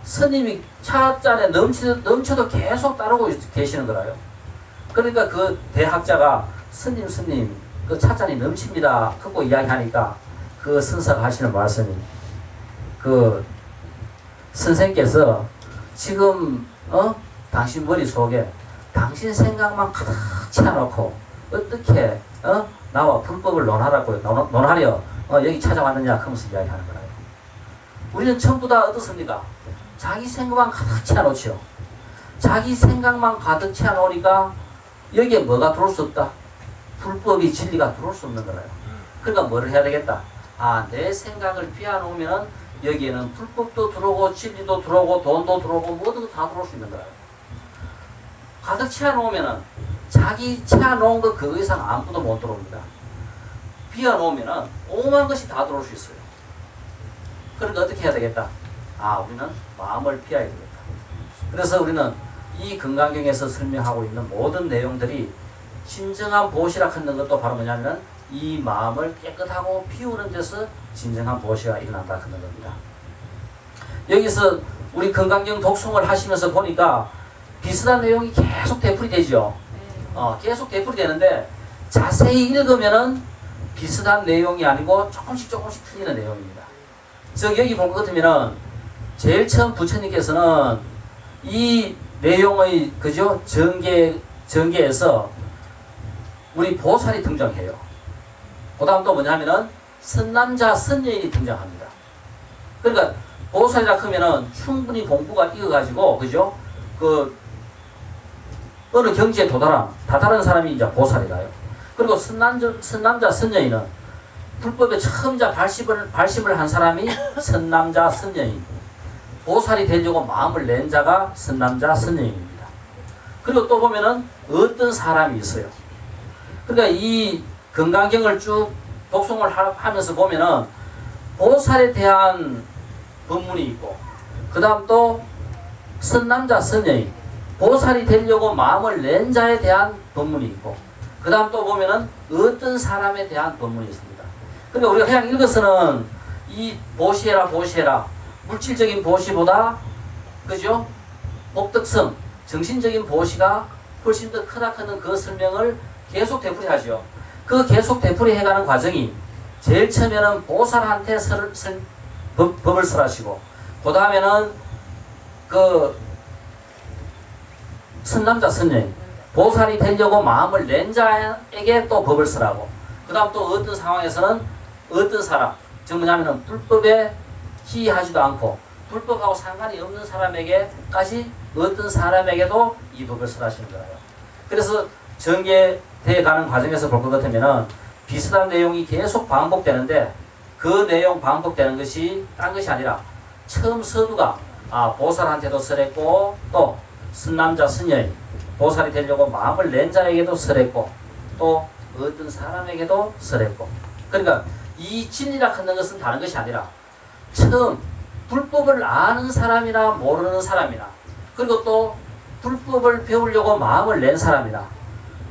스님이 찻잔에 넘쳐도 계속 따르고 계시는 거라요. 그러니까 그 대학자가 스님, 그 찻잔이 넘칩니다. 그거 이야기하니까 그 선사가 하시는 말씀이 선생께서 지금 당신 머릿속에 당신 생각만 가득 채워놓고 어떻게 나와 불법을 논하려 여기 찾아왔느냐 하면서 이야기하는 거라요. 우리는 전부 다 어떻습니까? 자기 생각만 가득 채워놓죠. 자기 생각만 가득 채워놓으니까 여기에 뭐가 들어올 수 없다. 불법이 진리가 들어올 수 없는 거예요. 그러니까 뭐를 해야 되겠다. 내 생각을 비워놓으면 여기에는 불법도 들어오고 진리도 들어오고 돈도 들어오고 모든 거 다 들어올 수 있는 거예요. 가득 채워놓으면은 자기 채워놓은 거 그거 이상 아무것도 못 들어옵니다. 비워놓으면은 오만 것이 다 들어올 수 있어요. 그러니까 어떻게 해야 되겠다. 우리는 마음을 비워야 되겠다. 그래서 우리는 이 건강경에서 설명하고 있는 모든 내용들이 진정한 보시라 하는 것도 바로 뭐냐면 이 마음을 깨끗하고 비우는 데서 진정한 보시가 일어난다 하는 겁니다. 여기서 우리 건강경 독송을 하시면서 보니까 비슷한 내용이 계속 되풀이되죠. 계속 되풀이되는데 자세히 읽으면은 비슷한 내용이 아니고 조금씩 틀리는 내용입니다. 즉 여기 볼 것 같으면은 제일 처음 부처님께서는 이 내용의 그죠 전개에서 우리 보살이 등장해요. 그 다음 또 뭐냐면은 선남자 선여인이 등장합니다. 그러니까 보살이라 하면은 충분히 공부가 익어가지고 그죠 어느 경지에 다다른 사람이 이제 보살이라요. 그리고 선남자 선여인은 불법에 처음 발심을 한 사람이 선남자 선여인. 보살이 되려고 마음을 낸 자가 선남자 선여인입니다. 그리고 또 보면은 어떤 사람이 있어요. 그러니까 이 건강경을 쭉 독송을 하면서 보면은 보살에 대한 법문이 있고 그 다음 또 선남자 선여인 보살이 되려고 마음을 낸 자에 대한 법문이 있고 그 다음 또 보면은 어떤 사람에 대한 법문이 있습니다. 그러니까 우리가 그냥 읽어서는 이 보시해라 물질적인 보시보다 그죠 복덕성 정신적인 보시가 훨씬 더 크다 하는 그 설명을 계속 되풀이하죠. 그 계속 되풀이해가는 과정이 제일 처음에는 보살한테 법을 설하시고 그 다음에는 그 선남자 선여인 보살이 되려고 마음을 낸 자에게 또 법을 설하고 그 다음 또 어떤 상황에서는 어떤 사람 즉 뭐냐면은 불법에 시하지도 않고 불법하고 상관이 없는 사람에게까지 어떤 사람에게도 이 법을 설하시는 거예요. 그래서 전개되어 가는 과정에서 볼 것 같으면은 비슷한 내용이 계속 반복되는데 그 내용 반복되는 것이 딴 것이 아니라 처음 서두가 보살한테도 설했고 또 선남자 선여인 보살이 되려고 마음을 낸 자에게도 설했고 또 어떤 사람에게도 설했고 그러니까 이 진리라 하는 것은 다른 것이 아니라 처음 불법을 아는 사람이나 모르는 사람이나 그리고 또 불법을 배우려고 마음을 낸 사람이나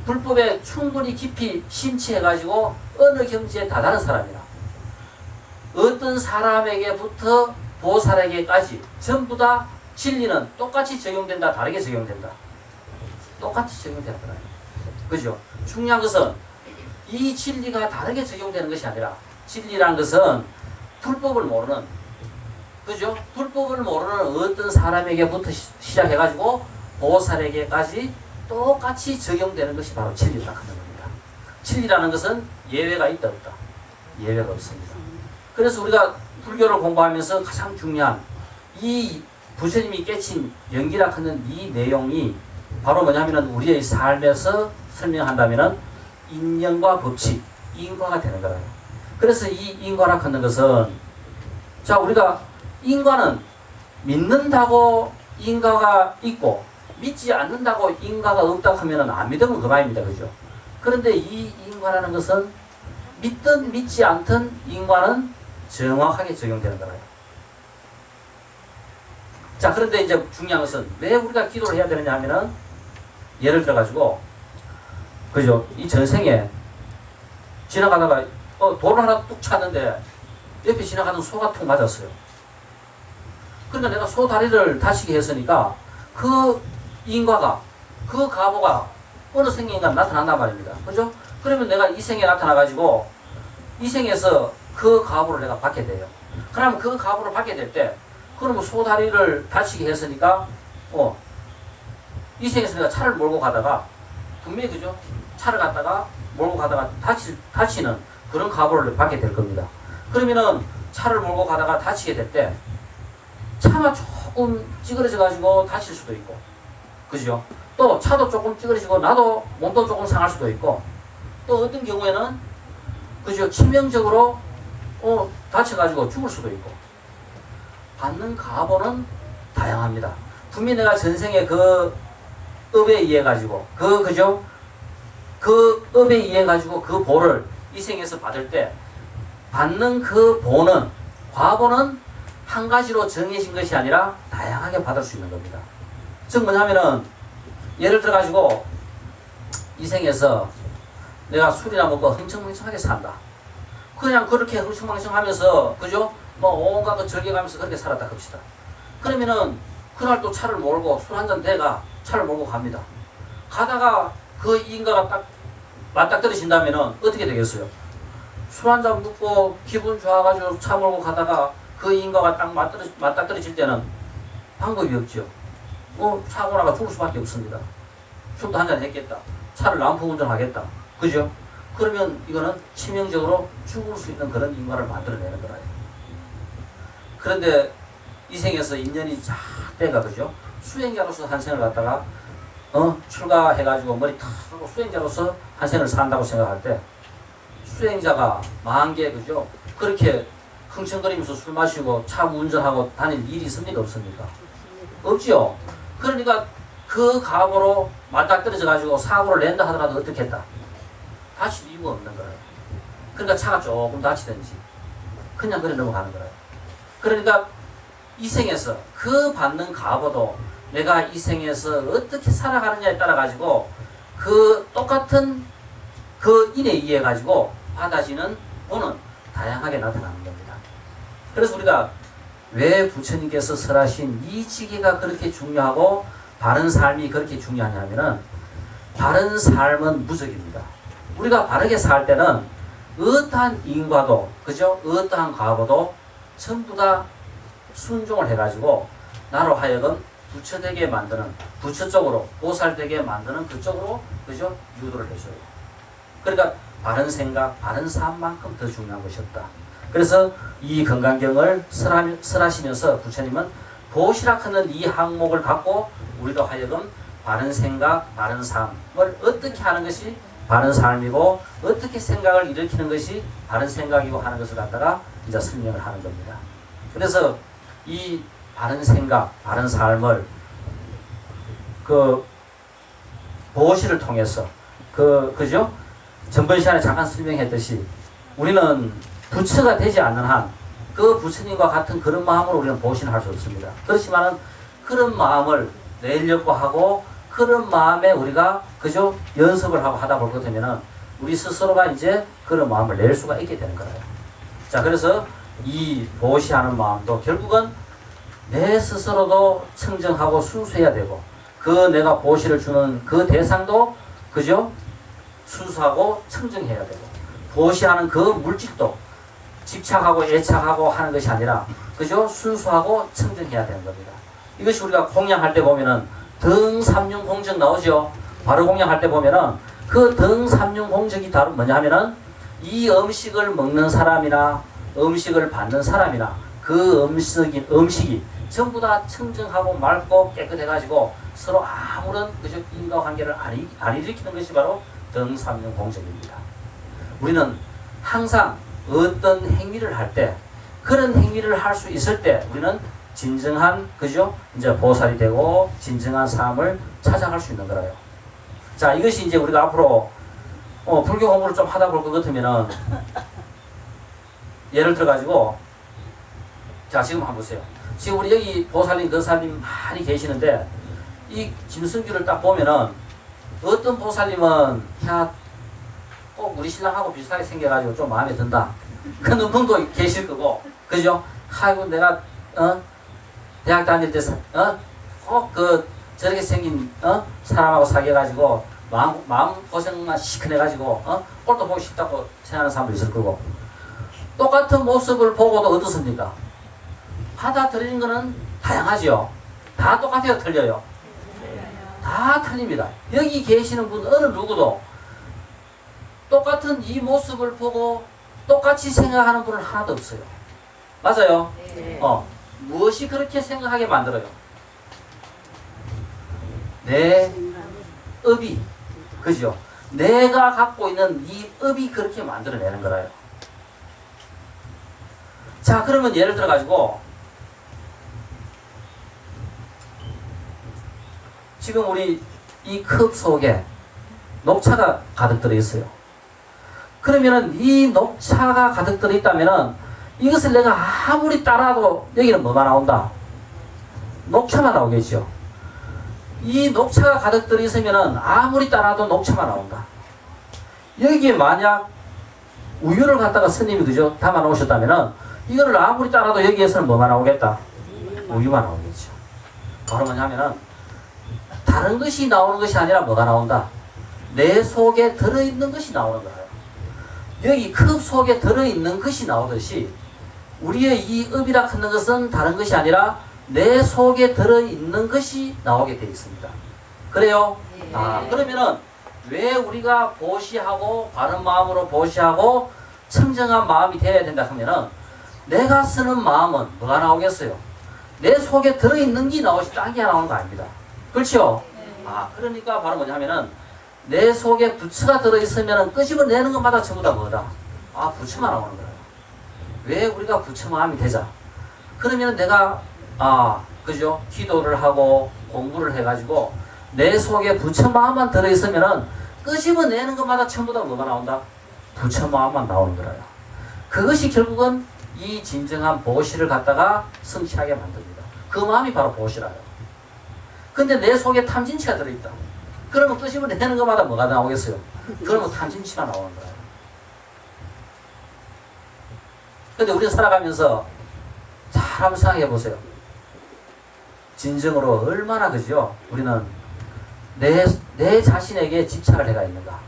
불법에 충분히 깊이 심취해가지고 어느 경지에 다다른 사람이나 어떤 사람에게부터 보살에게까지 전부 다 진리는 똑같이 적용된다 다르게 적용된다 똑같이 적용된다 그죠? 중요한 것은 이 진리가 다르게 적용되는 것이 아니라 진리라는 것은 불법을 모르는 그죠? 불법을 모르는 어떤 사람에게부터 시작해가지고 보살에게까지 똑같이 적용되는 것이 바로 진리라는 겁니다. 진리라는 것은 예외가 있다 없다? 예외가 없습니다. 그래서 우리가 불교를 공부하면서 가장 중요한 이 부처님이 깨친 연기라 하는 이 내용이 바로 뭐냐면은 우리의 삶에서 설명한다면은 인연과 법칙, 인과가 되는 거예요. 그래서 이 인과라 하는 것은 자 우리가 인과는 믿는다고 인과가 있고 믿지 않는다고 인과가 없다 하면은 안 믿으면 그만입니다. 그죠? 그런데 이 인과라는 것은 믿든 믿지 않든 인과는 정확하게 적용되는 거예요. 자 그런데 이제 중요한 것은 왜 우리가 기도를 해야 되느냐 하면은 예를 들어 가지고 그죠? 이 전생에 지나가다가 돌을 하나 뚝 찼는데 옆에 지나가던 소가 툭 맞았어요. 그러니까 내가 소 다리를 다치게 했으니까 그 인과가 그 가보가 어느 생인가 나타난단 말입니다. 그죠? 그러면 내가 이 생에 나타나가지고 이 생에서 그 가보를 내가 받게 돼요. 그러면 그 가보를 받게 될 때 그러면 소 다리를 다치게 했으니까 이 생에서 내가 차를 몰고 가다가 분명히 그죠? 차를 갖다가 몰고 가다가 다치는 그런 가보를 받게 될 겁니다. 그러면은 차를 몰고 가다가 다치게 될 때 차가 조금 찌그러져 가지고 다칠 수도 있고 그죠? 또 차도 조금 찌그러지고 나도 몸도 조금 상할 수도 있고 또 어떤 경우에는 그죠? 치명적으로 다쳐가지고 죽을 수도 있고 받는 가보는 다양합니다. 분명히 내가 전생에 그 업에 의해 가지고 그죠? 그 업에 의해 가지고 그 보를 이 생에서 받을 때 받는 그 보는 과보는 한 가지로 정해진 것이 아니라 다양하게 받을 수 있는 겁니다. 즉 뭐냐면은 예를 들어 가지고 이 생에서 내가 술이나 먹고 흥청망청하게 산다. 그냥 그렇게 흥청망청하면서 그죠? 뭐 온갖 거 즐겨가면서 그렇게 살았다 합시다. 그러면은 그날 또 차를 몰고 술 한잔 대가 차를 몰고 갑니다. 가다가 그 인가가 딱 맞닥뜨려진다면은 어떻게 되겠어요? 술 한잔 먹고 기분 좋아가지고 차 몰고 가다가 그 인가가 딱 맞닥뜨려질 때는 방법이 없죠. 사고 나가 죽을 수밖에 없습니다. 술도 한잔 했겠다. 차를 난폭 운전하겠다. 그죠? 그러면 이거는 치명적으로 죽을 수 있는 그런 인과를 만들어내는 거라요. 그런데 이 생에서 인연이 쫙 돼가 그죠? 수행자로서 한 생을 갖다가 출가해가지고 머리 탁 하고 수행자로서 한 생을 산다고 생각할 때 수행자가 만개 그죠? 그렇게 흥청거리면서 술 마시고 차 운전하고 다닐 일이 있습니까? 없습니까? 없지요. 그러니까 그 각오로 맞닥뜨려져 가지고 사고를 낸다 하더라도 어떻겠다? 다칠 이유가 없는 거예요. 그러니까 차가 조금 다치든지 그냥 그래 넘어가는 거예요. 그러니까 이 생에서 그 받는 가보도 내가 이 생에서 어떻게 살아가느냐에 따라 가지고 그 똑같은 그 인에 의해 가지고 받아지는 보는 다양하게 나타나는 겁니다. 그래서 우리가 왜 부처님께서 설하신 이 지기가 그렇게 중요하고 바른 삶이 그렇게 중요하냐면은 바른 삶은 무적입니다. 우리가 바르게 살 때는 어떠한 인과도 그죠? 어떠한 과보도 전부 다 순종을 해가지고 나로 하여금 부처되게 만드는 부처 쪽으로 보살되게 만드는 그쪽으로 그죠? 유도를 해줘요. 그러니까 바른 생각, 바른 삶만큼 더 중요한 것이 없다. 그래서 이 건강경을 설하시면서 부처님은 보시락하는 이 항목을 갖고 우리도 하여금 바른 생각, 바른 삶을 어떻게 하는 것이 바른 삶이고 어떻게 생각을 일으키는 것이 바른 생각이고 하는 것을 갖다가 이제 설명을 하는 겁니다. 그래서 이 바른 생각, 바른 삶을 그 보시를 통해서 그죠? 전번 시간에 잠깐 설명했듯이 우리는 부처가 되지 않는 한 그 부처님과 같은 그런 마음으로 우리는 보시는 할 수 없습니다. 그렇지만은 그런 마음을 내려고 하고 그런 마음에 우리가 그죠? 연습을 하고 하다 볼 것 되면은 우리 스스로가 이제 그런 마음을 낼 수가 있게 되는 거예요. 자, 그래서 이 보시하는 마음도 결국은 내 스스로도 청정하고 순수해야 되고 그 내가 보시를 주는 그 대상도 그죠? 순수하고 청정해야 되고 보시하는 그 물질도 집착하고 애착하고 하는 것이 아니라 그죠? 순수하고 청정해야 되는 겁니다. 이것이 우리가 공양할 때 보면은 등삼륜 공적 나오죠. 바로 공양할 때 보면은 그 등삼륜 공적이 다른 뭐냐 하면은 이 음식을 먹는 사람이나 음식을 받는 사람이나 그 음식이 전부 다 청정하고 맑고 깨끗해가지고 서로 아무런 그저 인과관계를 안 일으키는 것이 바로 등삼륜 공적입니다. 우리는 항상 어떤 행위를 할 때 그런 행위를 할 수 있을 때 우리는 진정한 그죠? 이제 보살이 되고 진정한 삶을 찾아갈 수 있는 거라요. 자, 이것이 이제 우리가 앞으로 불교 공부를 좀 하다 볼 것 같으면은 예를 들어 가지고 자, 지금 한번 보세요. 지금 우리 여기 보살님, 거살님 많이 계시는데 이 김승규를 딱 보면은 어떤 보살님은 야, 꼭 우리 신랑하고 비슷하게 생겨가지고 좀 마음에 든다. 그런 분도 계실 거고, 그죠? 아이고 내가 대학 다닐 때 꼭 저렇게 생긴 사람하고 사귀어가지고 마음 고생만 시큰해가지고 꼴도 보기 싫다고 생각하는 사람도 있을 거고. 똑같은 모습을 보고도 어떻습니까? 받아들이는 거는 다양하죠. 다 똑같아요, 틀려요? 다 틀립니다. 여기 계시는 분 어느 누구도 똑같은 이 모습을 보고 똑같이 생각하는 분은 하나도 없어요. 맞아요? 네. 무엇이 그렇게 생각하게 만들어요? 내 업이, 그죠? 내가 갖고 있는 이 업이 그렇게 만들어내는 거라요. 자, 그러면 예를 들어 가지고 지금 우리 이 컵 속에 녹차가 가득 들어 있어요. 그러면은 이 녹차가 가득 들어 있다면은 이것을 내가 아무리 따라도 여기는 뭐가 나온다? 녹차만 나오겠죠. 이 녹차가 가득 들어 있으면은 아무리 따라도 녹차만 나온다. 여기에 만약 우유를 갖다가 스님이 그죠? 담아 놓으셨다면은 이거를 아무리 따라도 여기에서는 뭐가 나오겠다? 우유만 나오겠죠. 바로 뭐냐면은 다른 것이 나오는 것이 아니라 뭐가 나온다? 내 속에 들어있는 것이 나오는 거예요. 여기 컵 속에 들어있는 것이 나오듯이 우리의 이 업이라 하는 것은 다른 것이 아니라 내 속에 들어있는 것이 나오게 되어 있습니다. 그래요? 그러면은 왜 우리가 보시하고 바른 마음으로 보시하고 청정한 마음이 되어야 된다 하면은 내가 쓰는 마음은 뭐가 나오겠어요? 내 속에 들어있는 게 나오지 딴 게 나오는 거 아닙니다. 그렇죠? 그러니까 바로 뭐냐면은 내 속에 부처가 들어있으면은 끄집어내는 것마다 전부 다 뭐다? 부처만 나오는 거예요. 왜 우리가 부처 마음이 되자? 그러면은 내가 그죠? 기도를 하고 공부를 해가지고 내 속에 부처 마음만 들어있으면은 끄집어내는 것마다 전부 다 뭐가 나온다? 부처 마음만 나오는 거예요. 그것이 결국은 이 진정한 보시를 갖다가 성취하게 만듭니다. 그 마음이 바로 보시라요. 근데 내 속에 탐진치가 들어있다. 그러면 끄집어내는 것마다 뭐가 나오겠어요? 그러면 탐진치가 나오는 거예요. 근데 우리가 살아가면서 잘 한번 생각해 보세요. 진정으로 얼마나 그죠? 우리는 내 자신에게 집착을 해가 있는가?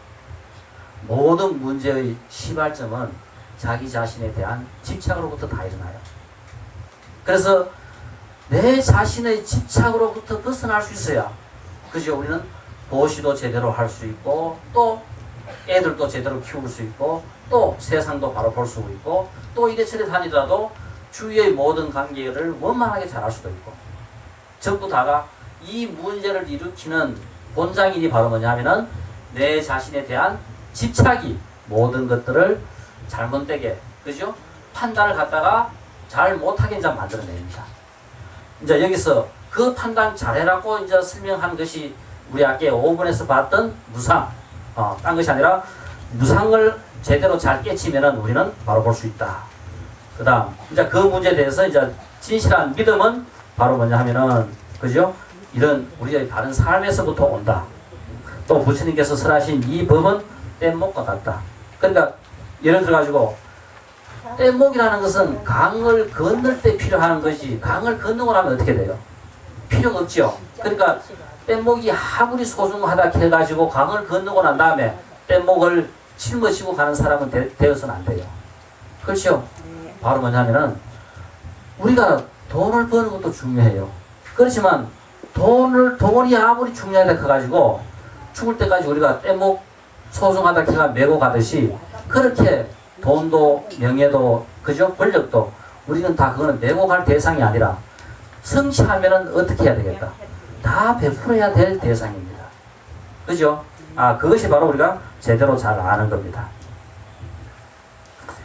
모든 문제의 시발점은 자기 자신에 대한 집착으로부터 다 일어나요. 그래서 내 자신의 집착으로부터 벗어날 수 있어야 그죠? 우리는 보시도 제대로 할 수 있고 또 애들도 제대로 키울 수 있고 또 세상도 바로 볼 수 있고 또 이래저래 다니더라도 주위의 모든 관계를 원만하게 잘할 수도 있고 전부 다가 이 문제를 일으키는 본장인이 바로 뭐냐 하면은 내 자신에 대한 집착이 모든 것들을 잘못되게 그죠? 판단을 갖다가 잘 못하게 이제 만들어냅니다. 이제 여기서 그 판단 잘해라고 이제 설명한 것이 우리 아까 5분에서 봤던 무상, 딴 것이 아니라 무상을 제대로 잘 깨치면은 우리는 바로 볼 수 있다. 그 다음, 이제 그 문제에 대해서 이제 진실한 믿음은 바로 뭐냐 하면은, 그죠? 이런 우리의 다른 삶에서부터 온다. 또 부처님께서 설하신 이 법은 뗏목과 같다. 그러니까, 예를 들어가지고, 뗏목이라는 것은 강을 건널 때 필요한 것이 강을 건너고 나면 어떻게 돼요? 필요가 없죠. 그러니까 뗏목이 아무리 소중하다 해가지고 강을 건너고 난 다음에 뗏목을 짊어지고 가는 사람은 되어서는 안 돼요. 그렇죠? 바로 뭐냐면은 우리가 돈을 버는 것도 중요해요. 그렇지만 돈이 아무리 중요하다 해가지고 죽을 때까지 우리가 뗏목 소중하다 해가 메고 가듯이 그렇게 돈도 명예도 그죠? 권력도 우리는 다 그거는 메고 갈 대상이 아니라 성취하면은 어떻게 해야 되겠다? 다 베풀어야 될 대상입니다. 그죠? 그것이 바로 우리가 제대로 잘 아는 겁니다.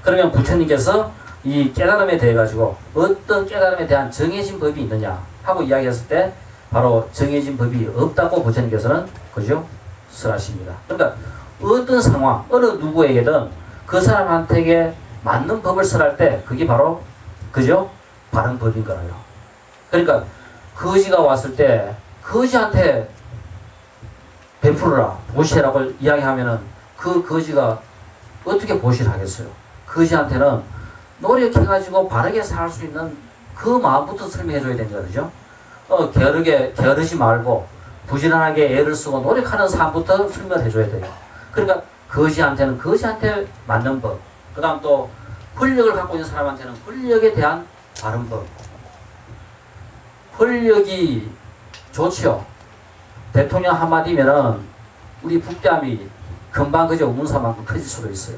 그러면 부처님께서 이 깨달음에 대해 가지고 어떤 깨달음에 대한 정해진 법이 있느냐 하고 이야기했을 때 바로 정해진 법이 없다고 부처님께서는 그죠? 설하십니다. 그러니까 어떤 상황, 어느 누구에게든 그 사람한테 맞는 법을 설할 때 그게 바로 그죠? 바른 법인 거예요. 그러니까 거지가 왔을 때 거지한테 베풀어라, 보시라고 이야기하면은 그 거지가 어떻게 보시를 하겠어요? 거지한테는 노력해가지고 바르게 살 수 있는 그 마음부터 설명해줘야 되는 거죠. 게으르지 말고 부지런하게 애를 쓰고 노력하는 삶부터 설명을 해줘야 돼요. 그러니까 거지한테는 거지한테 맞는 법, 그 다음 또 권력을 갖고 있는 사람한테는 권력에 대한 바른 법. 권력이 좋지요. 대통령 한마디면은 우리 북대함이 금방 그저 우문사만큼 커질 수도 있어요.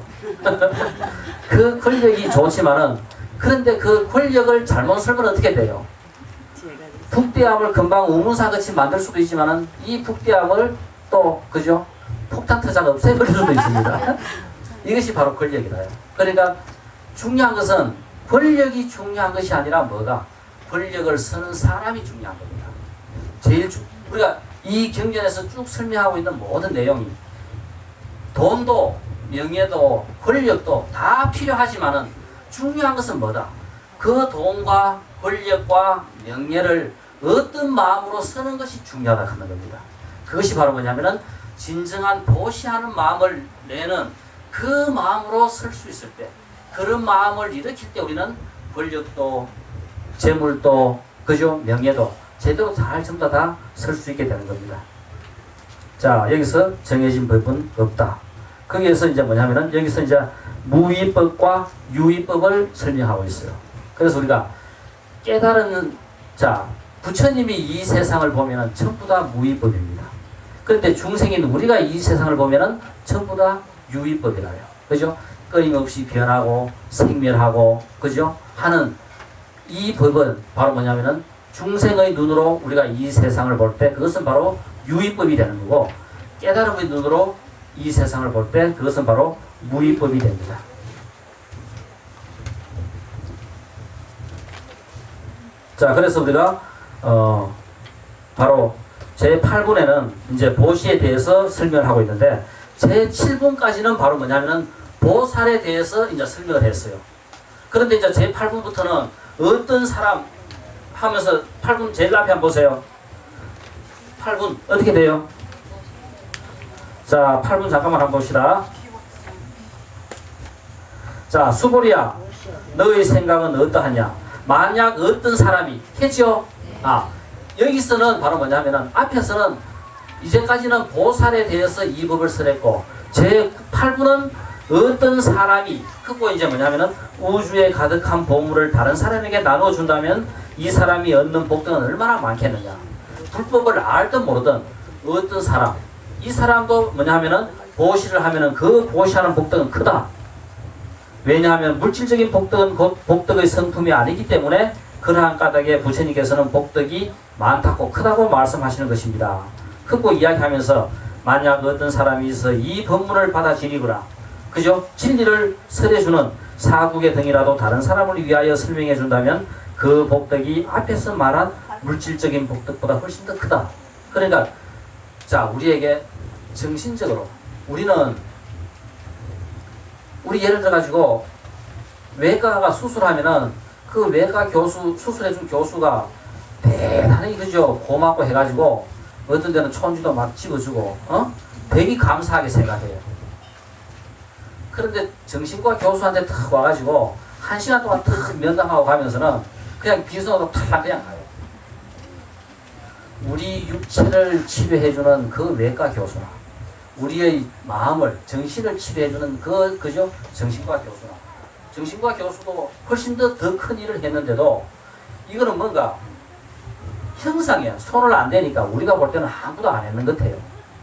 그 권력이 좋지만은 그런데 그 권력을 잘못 쓰면 어떻게 돼요? 북대함을 금방 우문사같이 만들 수도 있지만은 이 북대함을 또 그죠? 폭탄 터자가 없애버릴 수도 있습니다. 이것이 바로 권력이다요. 그러니까 중요한 것은 권력이 중요한 것이 아니라 뭐가? 권력을 쓰는 사람이 중요한 겁니다. 우리가 이 경전에서 쭉 설명하고 있는 모든 내용이 돈도 명예도 권력도 다 필요하지만은 중요한 것은 뭐다? 그 돈과 권력과 명예를 어떤 마음으로 쓰는 것이 중요하다 하는 겁니다. 그것이 바로 뭐냐면은 진정한 보시하는 마음을 내는 그 마음으로 쓸 수 있을 때, 그런 마음을 일으킬 때 우리는 권력도 재물도 그죠? 명예도 제대로 잘 전부 다 쓸 수 있게 되는 겁니다. 자, 여기서 정해진 법은 없다. 거기에서 이제 뭐냐면은 여기서 이제 무위법과 유위법을 설명하고 있어요. 그래서 우리가 깨달은, 자, 부처님이 이 세상을 보면은 전부 다 무위법입니다. 그런데 중생인 우리가 이 세상을 보면은 전부 다 유위법이라요. 그죠? 끊임없이 변하고 생멸하고 그죠? 하는 이 법은 바로 뭐냐면은 중생의 눈으로 우리가 이 세상을 볼 때 그것은 바로 유위법이 되는 거고, 깨달음의 눈으로 이 세상을 볼 때 그것은 바로 무위법이 됩니다. 자, 그래서 우리가 바로 제8분에는 이제 보시에 대해서 설명을 하고 있는데, 제7분까지는 바로 뭐냐면은 보살에 대해서 이제 설명을 했어요. 그런데 이제 제8분부터는 어떤 사람 하면서 8분 제일 앞에 한번 보세요. 8분 어떻게 돼요? 자, 8분 잠깐만 한번 봅시다. 자, 수보리야, 너의 생각은 어떠하냐? 만약 어떤 사람이 했죠? 아, 여기서는 바로 뭐냐면은 앞에서는 이제까지는 보살에 대해서 이 법을 설했고, 제8부는 어떤 사람이 크고 이제 뭐냐면은 우주에 가득한 보물을 다른 사람에게 나눠준다면 이 사람이 얻는 복덕은 얼마나 많겠느냐. 불법을 알든 모르든 어떤 사람, 이 사람도 뭐냐면은 보시를 하면은 그 보시하는 복덕은 크다. 왜냐하면 물질적인 복덕은 곧 복덕의 성품이 아니기 때문에 그러한 까닭에 부처님께서는 복덕이 많다고 크다고 말씀하시는 것입니다. 크고 이야기하면서 만약 어떤 사람이 있어 이 법문을 받아들이거나 그죠? 진리를 설해주는 사국의 등이라도 다른 사람을 위하여 설명해 준다면 그 복덕이 앞에서 말한 물질적인 복덕보다 훨씬 더 크다. 그러니까 자, 우리에게 정신적으로 우리는 우리 예를 들어 가지고 외과가 수술하면은 그 외과 교수 수술해준 교수가 대단히 그죠? 고맙고 해가지고 어떤 데는 촌지도 막 집어주고 되게 감사하게 생각해요. 그런데 정신과 교수한테 탁 와가지고 1시간 동안 탁 면담하고 가면서는 그냥 빈손으로 탁 그냥 가요. 우리 육체를 치료해주는 그 외과 교수나 우리의 마음을 정신을 치료해주는 그죠? 정신과 교수나 정신과 교수도 훨씬 더 큰 일을 했는데도 이거는 뭔가 형상이야. 손을 안 대니까 우리가 볼 때는 아무도 안 했는 것 같아요.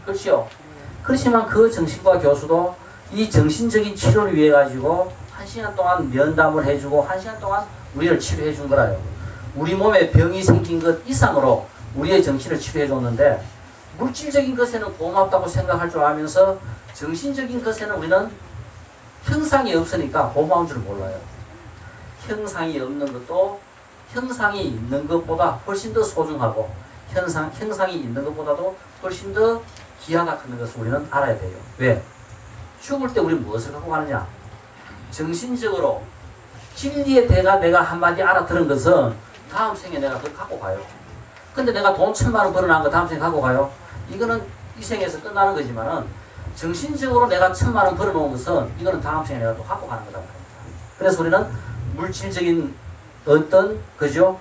그렇죠? 그렇지만 그 정신과 교수도 이 정신적인 치료를 위해 가지고 1시간 동안 면담을 해주고 1시간 동안 우리를 치료해 준 거라요. 우리 몸에 병이 생긴 것 이상으로 우리의 정신을 치료해 줬는데, 물질적인 것에는 고맙다고 생각할 줄 알면서 정신적인 것에는 우리는 형상이 없으니까 고마운 줄 몰라요. 형상이 없는 것도 형상이 있는 것보다 훨씬 더 소중하고 형상이 있는 것보다도 훨씬 더 귀하다 하는 것을 우리는 알아야 돼요. 왜? 죽을 때 우리는 무엇을 갖고 가느냐? 정신적으로 진리에 대가 내가 한마디 알아들은 것은 다음 생에 내가 그걸 갖고 가요. 근데 내가 돈 1,000만 원 벌어놓은 거 다음 생에 갖고 가요? 이거는 이 생에서 끝나는 거지만은 정신적으로 내가 1,000만 원 벌어놓은 것은 이거는 다음 생에 내가 또 갖고 가는 거다 말입니다. 그래서 우리는 물질적인 어떤 그죠?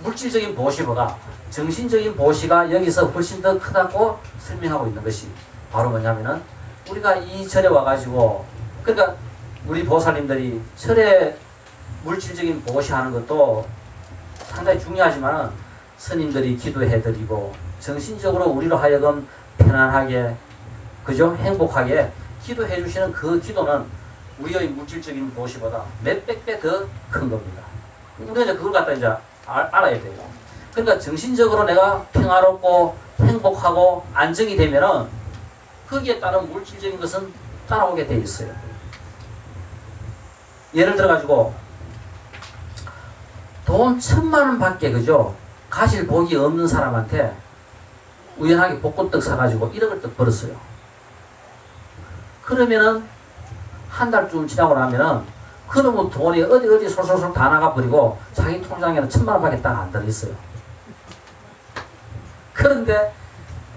물질적인 보시보다 정신적인 보시가 여기서 훨씬 더 크다고 설명하고 있는 것이 바로 뭐냐면은 우리가 이 절에 와가지고, 그러니까 우리 보살님들이 절에 물질적인 보시하는 것도 상당히 중요하지만은 스님들이 기도해드리고 정신적으로 우리로 하여금 편안하게 그죠? 행복하게 기도해 주시는 그 기도는 우리의 물질적인 보시보다 몇백 배 더 큰 겁니다. 우리가 이제 그걸 갖다 이제 알아야 돼요. 그러니까 정신적으로 내가 평화롭고 행복하고 안정이 되면은 거기에 따른 물질적인 것은 따라오게 돼 있어요. 예를 들어 가지고 돈 1,000만 원 밖에 그죠? 가실 복이 없는 사람한테 우연하게 복권떡 사가지고 1억을 떡 벌었어요. 그러면은 한 달쯤 지나고 나면은 그놈의 돈이 어디 솔솔솔 다 나가버리고 자기 통장에는 1,000만 원밖에 딱 안 들어있어요. 그런데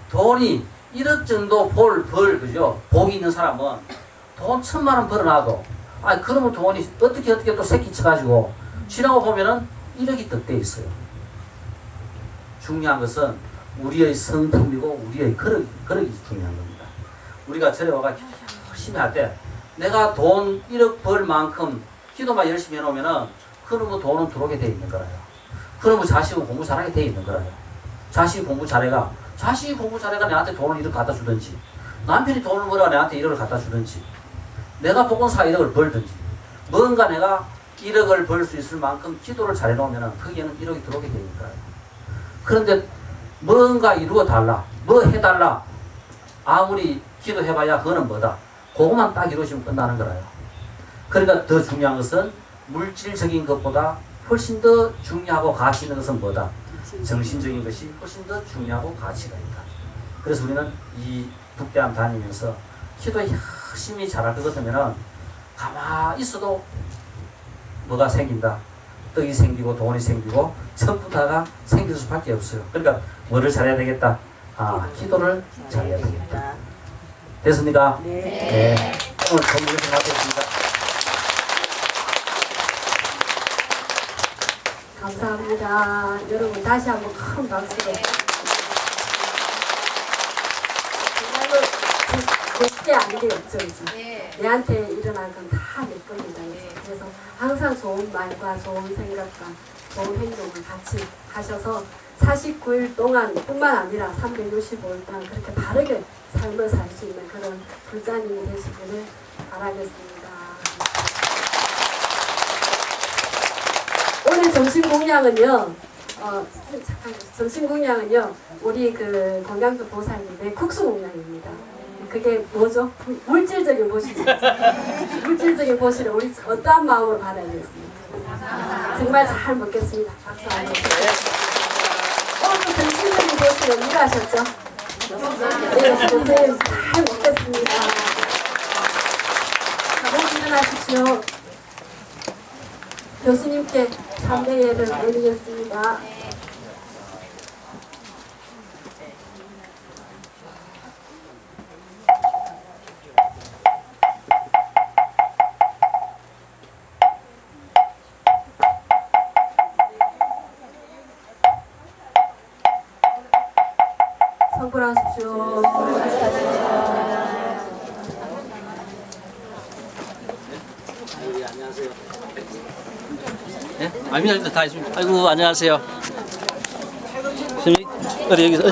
돈이 1억 정도 그죠? 복이 있는 사람은 돈 1,000만 원 벌어놔도 그러면 돈이 어떻게 또 새끼 쳐가지고 지나고 보면은 1억이 떡 돼 있어요. 중요한 것은 우리의 성품이고 우리의 거력이 중요한 겁니다. 우리가 절에 와가 열심히 할 때 내가 돈 1억 벌 만큼 기도만 열심히 해놓으면은 그러면 돈은 들어오게 돼 있는 거라요. 그러면 자식은 공부 잘하게 돼 있는 거라요. 자식이 공부 잘해가 내한테 돈을 1억 갖다 주든지 남편이 돈을 벌어가 내한테 1억을 갖다 주든지 내가 복권사 1억을 벌든지 뭔가 내가 1억을 벌 수 있을 만큼 기도를 잘 해놓으면 거기에는 1억이 들어오게 되는 거예요. 그런데 뭔가 이루어 달라, 뭐 해달라, 아무리 기도해봐야 그거는 뭐다. 그것만 딱 이루어지면 끝나는 거라요. 그러니까 더 중요한 것은 물질적인 것보다 훨씬 더 중요하고 가치 있는 것은 뭐다. 정신적인 것이 훨씬 더 중요하고 가치가 있다. 그래서 우리는 이 북대함 다니면서 기도 열심히 잘할 것 같으면은 가만히 있어도 뭐가 생긴다. 떡이 생기고 돈이 생기고 전부 다가 생길 수밖에 없어요. 그러니까 뭐를 잘해야 되겠다? 기도를 잘해야 되겠다. 됐습니까? 네. 오늘 좋은 것을 마치겠습니다. 감사합니다. 여러분 다시 한번 큰 박수로. 정말로 내게 아닌 게 없죠. 내한테 일어난 건 다 내 겁니다. 그래서 항상 좋은 말과 좋은 생각과 좋은 행동을 같이 하셔서 49일 동안 뿐만 아니라 365일 동안 그렇게 바르게 삶을 살 수 있는 그런 불자님이 되시기를 바라겠습니다. 오늘 점심 공양은요, 점심 공양은요, 우리 그 건강도 보살님의 국수 공양입니다. 그게 뭐죠? 물질적인 보시죠. 물질적인 보시를 우리 어떠한 마음으로 받아야겠습니다. 정말 잘 먹겠습니다. 박수 한번 주세요. 오늘도 정신적인 보시를 일하셨죠? 네, 선생님 잘 먹겠습니다. 자, 일어나십시오. 교수님께 참배예를 올리겠습니다. 성불하십시오. 안녕하세요. 네? 아닙니다. 다 있습니다. 아이고, 안녕하세요. 여기서